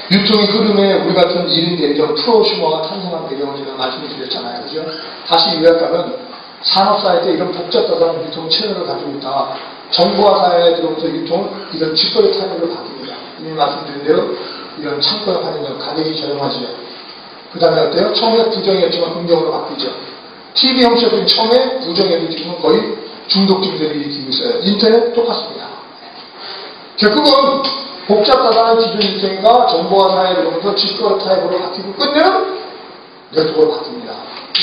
유통의 흐름에 우리 같은 1인 대리점 프로슈머가 탄생한 배경을 제가 말씀을 드렸잖아요. 그죠? 다시 요약하면 산업사회 때 이런 복잡한 유통 채널을 가지고 있다가 정보화 사회에 들어오면서 유통은 이런 직거래 타입으로 바뀝니다. 이미 말씀드린 대로 이런 창고에 파는 가격이 저렴하지요. 그 다음에 어때요? 처음에 부정이었지만 긍정으로 바뀌죠. TV 형식은 처음에 부정이었는데 지금은 거의 중독증들이 일으키고 있어요. 인터넷 똑같습니다. 결국은 복잡하다는 기존 유통과 정보화 사회를 보면서 직거래 타입으로 바뀌고 끝내는 네트워크로 바뀝니다.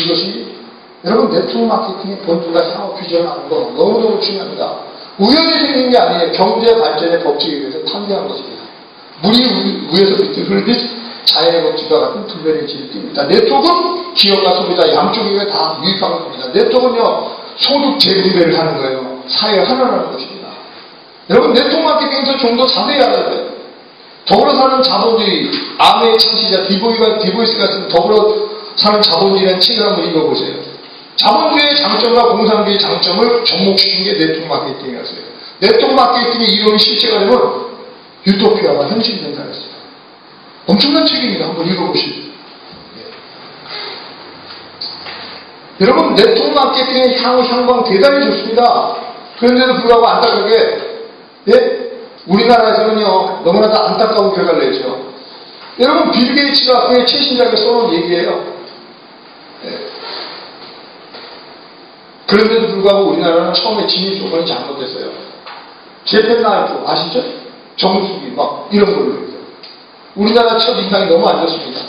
이것이 여러분 네트워크 마케팅의 본질과 상업 규정하는 거 너무너무 중요합니다. 우연히 생긴 게 아니에요. 경제 발전의 법칙에 의해서 탄생한 것입니다. 물이 위에서 밑에 흐르듯 자연의 법칙과 같은 분별의 질을 띱니다. 네트워크는 기업과 소비자 양쪽에 다 유익한 겁니다. 네트워크는요, 소득 재분배를 하는 거예요. 사회를 하나라는 것입니다. 여러분, 네트워크 마케팅에서 좀 더 자세히 알아야 돼요. 더불어 사는 자본주의, 암의 창시자 디보이스 같은 더불어 사는 자본주의라는 책을 한번 읽어보세요. 자본주의의 장점과 공산주의의 장점을 접목시킨 게 네트워크 마케팅이었어요. 네트워크 마케팅의 이론이 실제가 되면 유토피아가 현실이 된다 했어요. 엄청난 책입니다. 한번 읽어보시죠. 여러분, 네트워크 마케팅의 향후 향방 대단히 좋습니다. 그런데도 불구하고 안타깝게 예? 우리나라에서는요, 너무나도 안타까운 결과를 내죠. 여러분, 빌 게이츠가 그의 최신작에 써놓은 얘기예요. 예. 그런데도 불구하고 우리나라는 처음에 진입 조건이 잘못됐어요. 재팬 나이프 아시죠? 정수기 막 이런 걸로. 우리나라 첫 인상이 너무 안 좋습니다.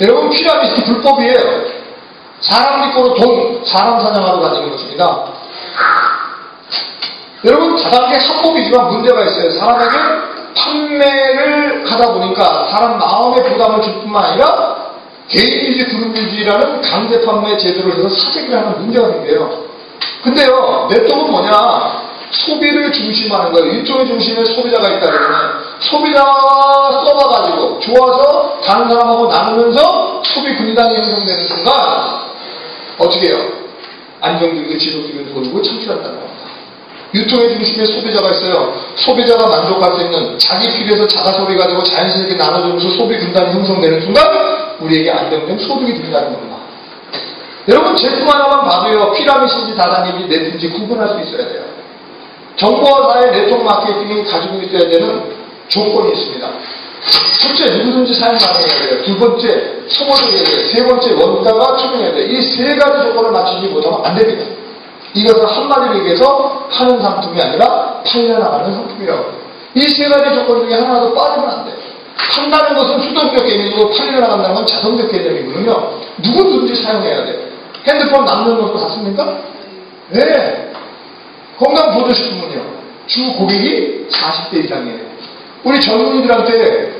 여러분, 피라미드 불법이에요. 사람 믿고로 돈, 사람 사냥하러 다니는 것입니다. 여러분, 다단계 합법이지만 문제가 있어요. 사람에게 판매를 하다 보니까 사람 마음의 부담을 줄 뿐만 아니라 개인유지, 그룹유지라는 강제 판매 제도를 해서 사재기를 하는 문제가 생겨요. 근데요, 네트워크는 뭐냐? 소비를 중심하는 거예요. 일종의 중심에 소비자가 있다 그러면 소비자가 써봐가지고 좋아서 다른 사람하고 나누면서 소비 분단이 형성되는 순간 어떻게 해요? 안정적이고 지속적인 소득을 창출한다는 겁니다. 유통의 중심에 소비자가 있어요. 소비자가 만족할 수 있는 자기 필요에서 자가 소비 가지고 자연스럽게 나눠주면서 소비 분단이 형성되는 순간 우리에게 안정된 소득이 된다는 겁니다. 여러분, 제품 하나만 봐도요, 피라미드인지 다단계인지 네트인지 구분할 수 있어야 돼요. 정보와 사회 네트워크 마케팅이 가지고 있어야 되는 조건이 있습니다. 첫째, 누구든지 사용 가능해야 돼요. 두 번째, 소모적이어야 돼요. 세 번째, 원가가 투명해야 돼요. 이 세 가지 조건을 맞추지 못하면 안 됩니다. 이것은 한마디로 얘기해서 파는 상품이 아니라 팔려나가는 상품이라고. 이 세 가지 조건 중에 하나라도 빠지면 안 돼요. 판다는 것은 수동적 개념이고 팔려나간다는 건 자동적 개념이거든요. 누구든지 사용해야 돼요. 핸드폰 남는 놈도 다 씁니까? 네. 건강보조식품은요, 주 고객이 40대 이상이에요. 우리 젊은이들한테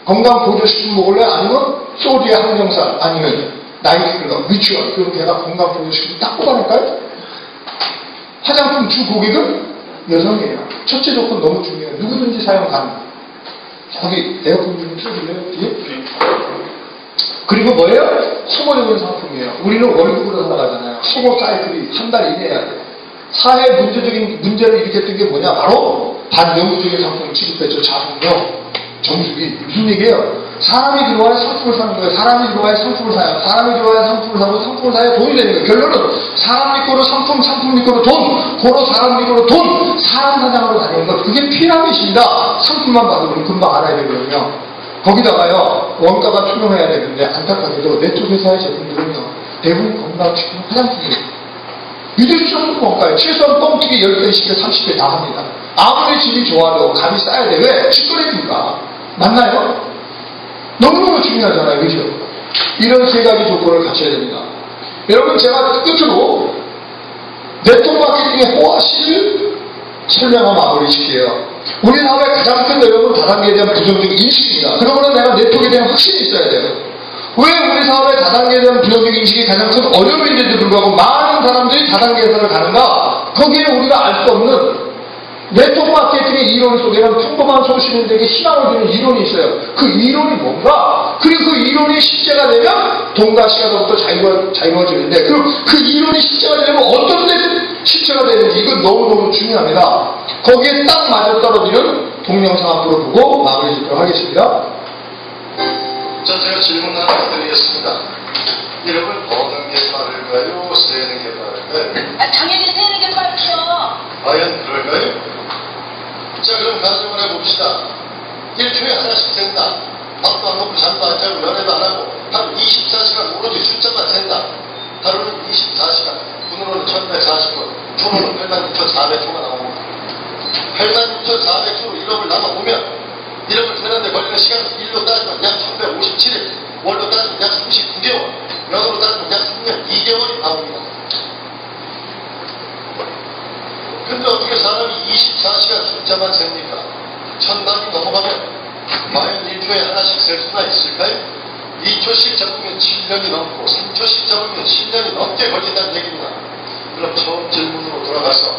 건강보조식품 먹을래? 아니면 소디의 항정살, 아니면 나이트클럽, 위치원, 그럼 걔가 건강보조식품 딱 뽑아낼까요? 화장품 주 고객은 여성이에요. 첫째 조건 너무 중요해요. 누구든지 사용 가능. 거기 에어컨 좀 틀어줄래요? 뒤에? 그리고 뭐예요? 소모적인 상품이에요. 우리는 월급으로 살아가잖아요. 소모 사이클이 한 달 이내에 해야 돼요. 사회 문제적인 문제를 일으켰던 게 뭐냐? 바로 반영구적인 상품을 취급했죠. 자동료, 정수기. 무슨 얘기예요? 사람이 들어와야 상품을 사는 거예요. 사람이 들어와야 상품을 사요. 사람이 들어와야 상품을 사고 상품을 사야 돈이 되는 거예요. 결론은 사람 믿고로 상품, 상품 믿고로 돈, 고로 사람 믿고로 돈, 사람 사냥으로 다니는 것. 그게 피라미드입니다. 상품만 봐도 우리 금방 알아야 되거든요. 거기다가요, 원가가 투명해야 되는데 안타깝게도 내 쪽 회사의 제품들은요, 대부분 건강식품 화장품이에요. 믿을 수 없는 원가예요. 최소한 뻥튀기 10배, 20배, 30배 다 합니다. 아무리 질이 좋아도 값이 싸야 돼. 왜? 직거래니까. 맞나요? 너무너무 중요하잖아요. 그죠? 이런 세 가지 조건을 갖춰야 됩니다. 여러분, 제가 끝으로 네트워크 마케팅의 호화시를 설명하고 마무리 시켜요. 우리 사회의 가장 큰 어려움은 다단계에 대한 부정적 인식입니다. 그러므로 내가 네트워크에 대한 확신이 있어야 돼요. 왜 우리 사업의 다단계에 대한 부정적 인식이 가장 큰 어려움인데도 불구하고 많은 사람들이 다단계 회사를 가는가? 거기에 우리가 알 수 없는 네트워크 마케팅의 이론 속에는 평범한 소시민들에게 희망을 주는 이론이 있어요. 그 이론이 뭔가? 그리고 그 이론이 실제가 되면 돈과 시간으로부터 자유로워지는데 그 이론이 실제가 되려면 어떤 데 실제가 되는지 이건 너무너무 중요합니다. 거기에 딱 맞아떨어지는 동영상 앞으로 보고 마무리 짓도록 하겠습니다. 자, 제가 질문 하나 드리겠습니다. 이름을 버는 게 빠를까요? 세는 게 빠를까요? 당연히 세는 게 빠르죠. 과연 그럴까요? 자, 그럼 가정을 해봅시다. 1초에 하나씩 센다. 밥도 안 먹고 잠도 안 자고 연애도 안 하고 하루 24시간 오로지 숫자만 센다. 하루는 24시간, 분으로는 1140분, 초로는 86,400초가 나옵니다. 86,400초로 1억을 나눠보면 1억을 세는데 걸리는 시간은 일로 따지면 약 1157일, 월로 따지면 약 39개월, 연으로 따지면 약 3년 2개월이 나옵니다. 근데 어떻게 사람이 24시간 숫자만 셉니까? 1000단위 넘어가면 과연 1초에 하나씩 셀 수가 있을까요? 2초씩 잡으면 7년이 넘고 3초씩 잡으면 10년이 넘게 걸린다는 얘기입니다. 그럼 처음 질문으로 돌아가서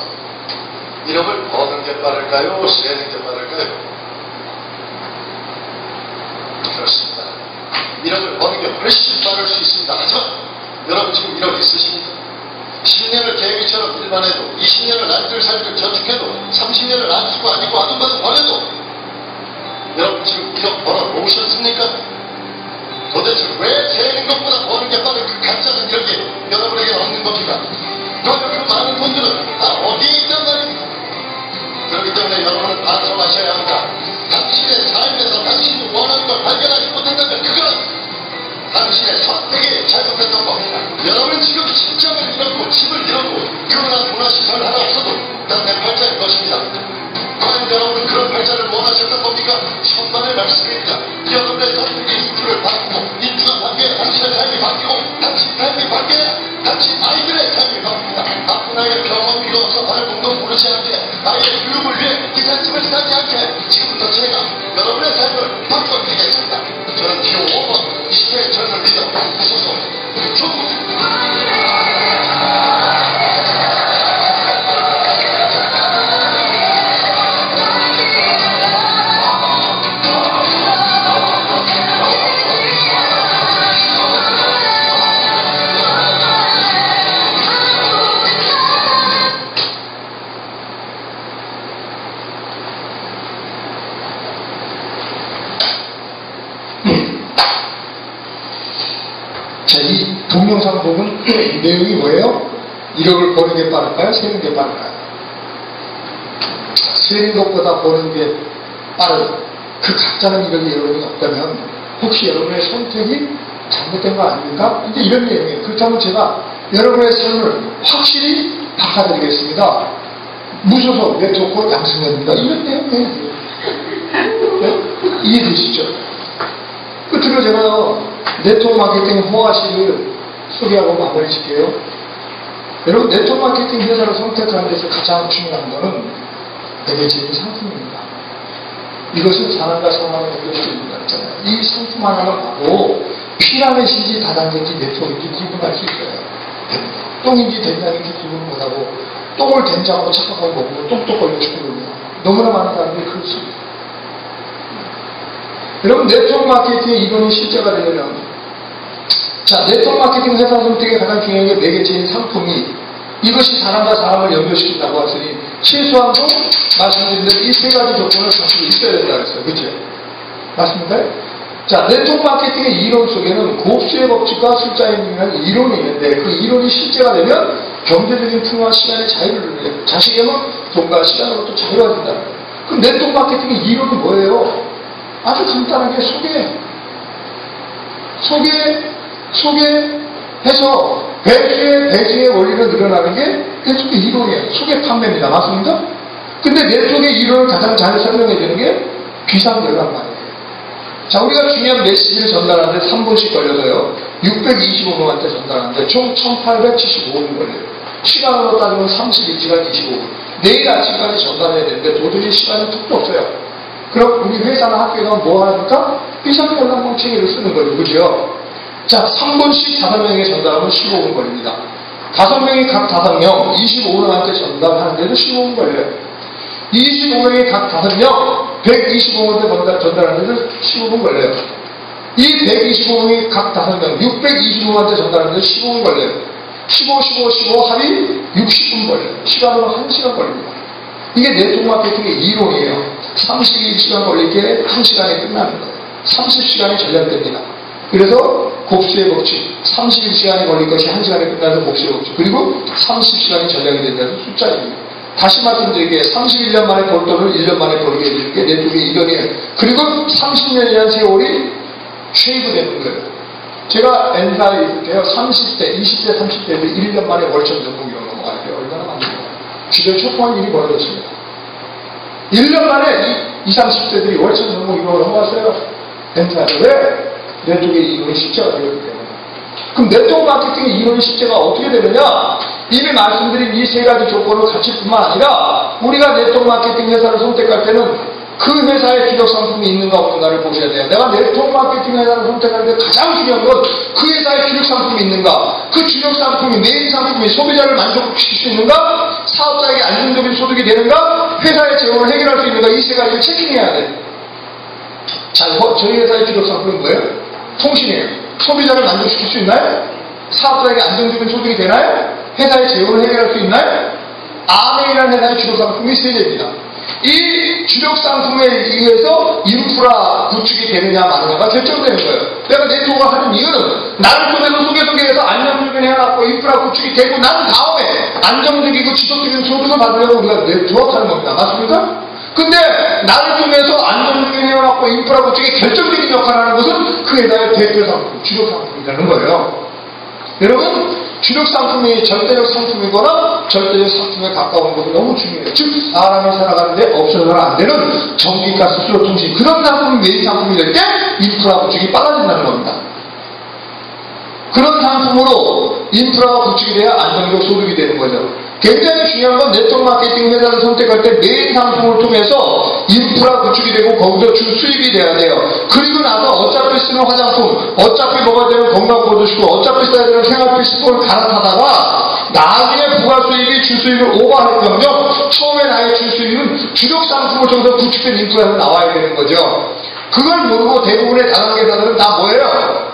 1억을 버는 게 빠를까요? 세는 게 빠를까요? 그렇습니다. 1억을 버는 게 훨씬 빠를 수 있습니다. 하지만 여러분 지금 1억 있으십니까? 10년을 계획처럼 일반해도 20년을 안줄 살기를 저축해도 30년을 안 쓰고 안 입고 하는 것을 버려도 여러분 지금 1억 벌어 놓으셨습니까? 도대체 왜 세는 것보다 버는 게 빠른 그 가짜는 이렇게 여러분에게 얻는 겁니까? 그러면 그 많은 돈들은 다 어디에 있단 말입니까? 그렇기 때문에 여러분은 반성하셔야 합니다. 당신의 삶에서 당신이 원하는 걸 발견하지 못한다면 그건 당신의 선택이 잘못했던 겁니다. 여러분은 지금 직장을 잃었고 집을 잃었고 그러나 문화시설 하나 없어도 난 내 팔자일 것입니다. 과연 여러분은 그런 팔자를 원하셨던 겁니까? 천만의 말씀입니다. 여러분의 선택이 인주를 바꾸고 인주가 바뀌어야 당신의 삶이 바뀌고 당신 삶이 바뀌어야 당신 아이들의 삶이 바뀝니다. 아픈 아이의 병원 필요 없어 발봉도 모르지 않게 아이의 교육을 위해 기사집을 사지 않게 지금부터 제가 여러분의 삶을 바꿔드리겠습니다. 저는 기호 5번 20대의 젊은 리더 구소속 조국 자, 이 동영상 보면 내용이 뭐예요? 1억을 버는 게 빠를까요? 세는 게 빠를까요? 세는 것보다 버는 게 빠른 그 가짜는 1억이 여러분이 없다면 혹시 여러분의 선택이 잘못된 거 아닙니까? 이제 이런 내용이에요. 그렇다면 제가 여러분의 삶을 확실히 바꿔드리겠습니다. 무소속 네트워크 양승현입니다. 이런 내용이에요. 네? 이해되시죠? 끝으로 제가 네트워크 마케팅 호화시를 소개하고 마무리 짓게요. 여러분, 네트워크 마케팅 회사를 선택하는 데서 가장 중요한 것은 매개체인 상품입니다. 이것은 사람과 사람을 연결시킨다 했잖아요. 이 상품 하나를 봐도 피라미드인지 다단계인지 네트워크인지 구분할 수 있어요. 똥인지 된장인지 구분 못하고 똥을 된장하고 착각하고 먹으면 똥똑 걸려 죽거든요. 너무나 많은 사람들이 그럴 수 있어요. 여러분, 네트워크 마케팅의 이론이 실제가 되려면 자, 네트워크 마케팅 회사 선택의 가장 중요한 게 매개체인 상품이 이것이 사람과 사람을 연결시킨다고 하시니 최소한도 말씀드린 대로 이 세 가지 조건을 가지고 있어야 된다고 했어요. 그렇죠? 맞습니까? 자, 네트워크 마케팅의 이론 속에는 곱수의 법칙과 숫자의 능이라는 이론이 있는데 그 이론이 실제가 되면 경제적인 풍요와 시간의 자유를 누려요. 자식에는 돈과 시간으로부터 자유가 된다. 그럼 네트워크 마케팅의 이론은 뭐예요? 아주 간단하게 소개해서 배수의 원리를 늘어나는 게 네트워크 이론이에요. 소개 판매입니다. 맞습니까? 근데 네트워크의 이론을 가장 잘 설명해 주는 게 비상연락 말이에요. 자, 우리가 중요한 메시지를 전달하는데 3분씩 걸려서요. 625명한테 전달하는데 총 1875분 걸려요. 시간으로 따지면 31시간 25분. 내일 아침까지 전달해야 되는데 도저히 시간이 턱도 없어요. 그럼 우리 회사나 학교가 뭐 하니까 비상연락망 체계를 쓰는 거죠. 그죠? 자, 3분씩 5명에게 전달하면 15분 걸립니다. 5명이 각 5명, 25명한테 전달하는데도 15분 걸려요. 25명이 각 5명, 125명한테 전달하는데도 15분 걸려요. 이 125명이 각 5명, 625명한테 전달하는데도 15분 걸려요. 15 합이 60분 걸려요. 시간으로 1시간 걸립니다. 이게 네트워크 마케팅의 이론이에요. 31시간 걸릴 게 1시간에 끝나는 거예요. 30시간이 절약됩니다. 그래서 곱수의 법칙, 31시간이 걸릴 것이 1시간에 끝나는 곱수의 법칙, 그리고 30시간이 절약이 된다는 숫자입니다. 다시 말씀드리게 31년 만에 벌 돈을 1년 만에 벌게 해주는 게 네트워크의 이론이에요. 그리고 30년이라는 세월이 쉐이브되는 거예요. 제가 N사에 있을 때요, 30대, 20대, 30대들 1년 만에 월천 전공 이런 넘어갈 때 얼마나 많은가요? 주변 촉구한 일이 벌어졌습니다. 1년 만에 20, 30대들이 월천 전공 이런 넘어갔어요. N사에서. 왜? 네트워크의 이론이 실제가 되었기 때문에. 그럼 네트워크 마케팅의 이론이 실제가 어떻게 되느냐? 이미 말씀드린 이 세 가지 조건을 갖출 뿐만 아니라 우리가 네트워크 마케팅 회사를 선택할 때는 그 회사의 주력 상품이 있는가 없는가를 보셔야 돼요. 내가 네트워크 마케팅 회사를 선택하는데 가장 중요한 건 그 회사의 주력 상품이 있는가, 그 주력 상품이 메인 상품이 소비자를 만족시킬 수 있는가, 사업자에게 안정적인 소득이 되는가, 회사의 재원을 해결할 수 있는가, 이 세 가지를 체킹해야 돼요. 자, 저희 회사의 주력 상품은 뭐예요? 통신이에요. 소비자를 만족시킬 수 있나요? 사업자에게 안정적인 소득이 되나요? 회사의 재원을 해결할 수 있나요? 아메이라는 회사의 주력 상품이 3개입니다. 이 주력 상품에 의해서 인프라 구축이 되느냐 마느냐가 결정되는 거예요. 내가 네트워크를 하는 이유는 나를 통해서 소개해서 안정적인 안정적인 해놨고 인프라 구축이 되고 난 다음에 안정적이고 지속적인 소득을 받으려고 우리가 노력하는 겁니다. 맞습니까? 근데 나를 통해서 안정적인 해놨고 인프라 구축에 결정적인 역할을 하는 것은 그에다의 대표 상품, 주력 상품이라는 거예요. 여러분, 주력 상품이 절대적 상품이거나 절대적 상품에 가까운 것이 너무 중요해요. 즉, 사람이 살아가는데 없어서는 안 되는 전기가스, 수도, 통신, 그런 상품이 메인 상품이 될 때 인프라 구축이 빨라진다는 겁니다. 그런 상품으로 인프라가 구축이 돼야 안정적 소득이 되는 거죠. 굉장히 중요한 건 네트워크 마케팅 회사를 선택할 때 메인 상품을 통해서 인프라 구축이 되고 거기서 주 수입이 돼야 돼요. 그리고 나서 어차피 쓰는 화장품, 어차피 먹어야 되는 건강보조식품, 어차피 써야 되는 생활필수품을 갈아타다가 나중에 부가 수입이 주 수입을 오버할경정 처음에 나의 주 수입은 주력 상품을 통해서 구축된 인프라에서 나와야 되는 거죠. 그걸 모르고 대부분의 다단계사들은 다 뭐예요?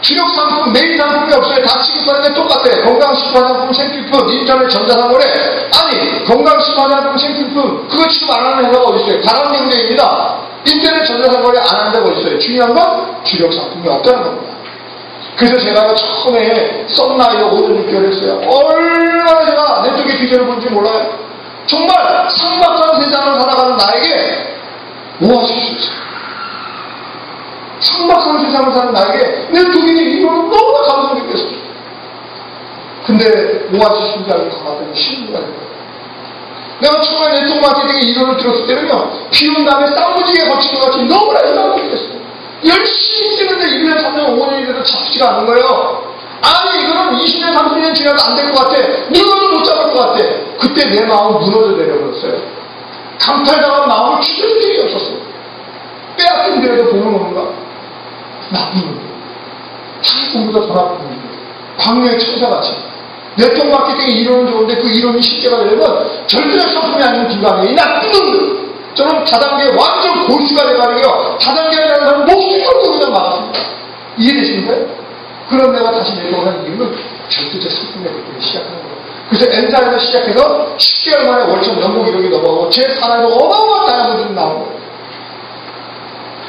주력 상품, 메인 상품이 없어요. 다 취급하는 게 똑같아요. 건강식품 화장품, 생필품, 인터넷 전자상거래. 아니, 건강식품 화장품, 생필품, 그거 취급 안 하는 회사가 어디 있어요? 다단계입니다. 인터넷 전자상거래 안 하는 데가 어디 있어요? 중요한 건 주력 상품이 없다는 겁니다. 그래서 제가 처음에 썸나이에 5년 6개월 했어요. 얼마나 제가 내 쪽에 비전을 본지 몰라요. 정말 삭막한 세상을 살아가는 나에게 오아시스였어요. 삭막한 세상을 사는 나에게 내 독일이 이거는 너무나 감동적이었어요. 근데 오아시스 심장이 강하더니 신부가 된 거예요. 내가 처음에 네트워크 마케팅의 이론을 들었을 때는요, 비온 다음에 쌍무지개 거친 것 같이 너무나 희망적이었어요. 열심히 뛰는데 1년, 3년, 5년이 돼도 잡히지가 않은 거예요. 아니, 이거는 20년, 30년 지나도 안 될 것 같아. 이거는 못 잡을 것 같아. 그때 내 마음은 무너져 내려버렸어요. 강탈당한 마음을 추스릴 일이 없었어요. 빼앗긴 데라도 보는 건가? 나쁜 놈들. 자기보다 더 나쁜 놈들. 광명의 천사같이. 네트워크 마케팅의 이론은 좋은데 그 이론이 실제가 되려면 절대적 상품이 아닌 불가능해. 이 나쁜 놈들. 저는 다단계 완전 고수가 돼가지고요. 다단계를 하는 사람은 목숨 걸고 그냥 막았습니다. 이해되십니까? 그럼 내가 다시 네트워크를 하는 이유는 절대적 상품의 느낌을 시작하는 거예요. 그래서 N사에서 시작해서 10개월 만에 월천 연봉 이력이 넘어가고 제 산하에서 어마어마한 다이아몬드들이 나오는 거예요.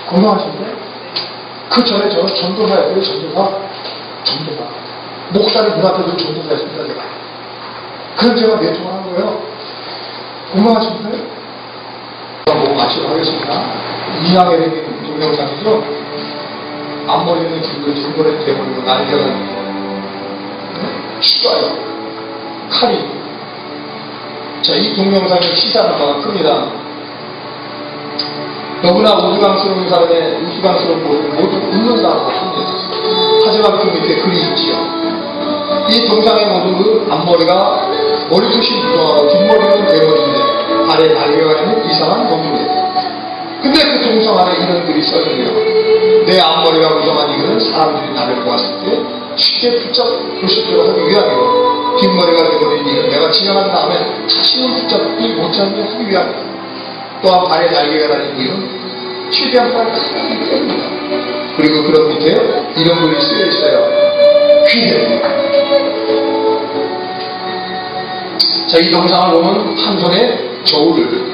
건강하신데? 그 전에 저는 전도사였어요. 전도사. 목사님 눈앞에서 전도사였습니다. 제가. 그럼 제가 네트워크 한 거예요. 건강하신데? 뭐 마치도록 하겠습니다. 이항에 생긴 동영상이죠. 앞머리는 둥글둥글해 대버리고 날개가 추가요. 칼이. 자, 이 동영상이 시사하는 바가 큽니다. 너무나 우스꽝스러운 사람의 우스꽝스러운 모습을 모두 웃는다고 합니다. 하지만 그 밑에 글이 있지요. 이 동상의 모습은 앞머리가 머리숱이 부동하고 뒷머리는 대머리인데 발에 날개가 있는 이상한 동물이에요. 근데 그 동상 안에 이런 글이 써있네요. 내 앞머리가 무성한 이유는 사람들이 나를 보았을 때 쉽게 붙잡을 수 있도록 하기 위함이고 뒷머리가 되버린 이유는 내가 지나간 다음에 다시는 붙잡기 못하게 하기 위함이다. 또한 발에 날개가 달린 이유는 최대한 빨리 하기 때문이다. 그리고 그런 밑에 이런 글이 쓰여 있어요. 귀해. 자, 이 동상을 보면 한 손에 저울을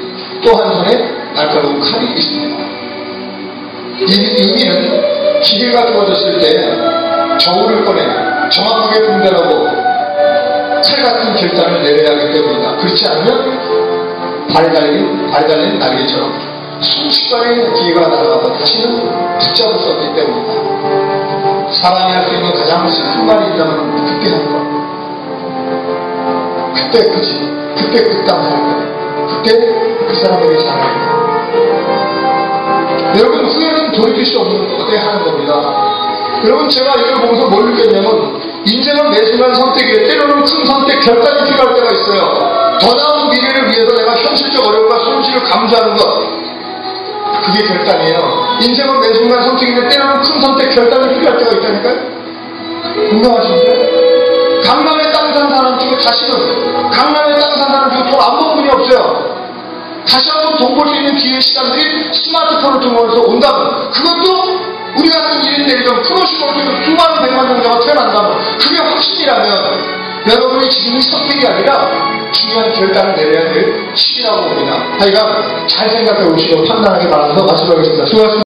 또 한 손에 날카로운 칼이 있습니다. 이 의미는 기계가 주어졌을 때 저울을 꺼내 정확하게 분별하고 칼 같은 결단을 내려야 하기 때문이다. 그렇지 않으면 발에 달린 날개처럼 순식간에 기회가 날아가서 다시는 붙잡을 수 없기 때문이다. 사람이 할 수 있는 가장 슬픈 말이 있다면 그때 하는 것. 그때 그때 그 땅 살 거예요. 그때 그 사람에게 잘할 거예요. 여러분, 후회는 돌이킬 수 없는 것에 하는 겁니다. 여러분, 제가 이걸 보면서 뭘 느꼈냐면 인생은 매 순간 선택이에요. 때로는 큰 선택, 결단이 필요할 때가 있어요. 더 나은 미래를 위해서 내가 현실적 어려움과 손실을 감수하는 것, 그게 결단이에요. 인생은 매 순간 선택인데 때로는 큰 선택, 결단이 필요할 때가 있다니까요. 공감하십니까? 강남에 땅 산 사람 중에 다시는 강남에 땅 산 사람 중에 돈 안 번 분이 없어요. 다시 한번 돈 벌 수 있는 기회 시간들이 스마트폰을 통해서 온다면, 그것도 우리가 하는 일인데 이런 프로시모를 통해서 수많은 백만 종자가 태어난다면, 그게 확신이라면 여러분이 지금이 선택이 아니라 중요한 결단을 내려야 될 시기라고 봅니다. 하여간 잘 생각해 보시고 판단하기 바라면서 마치도록 하겠습니다. 수고하셨습니다.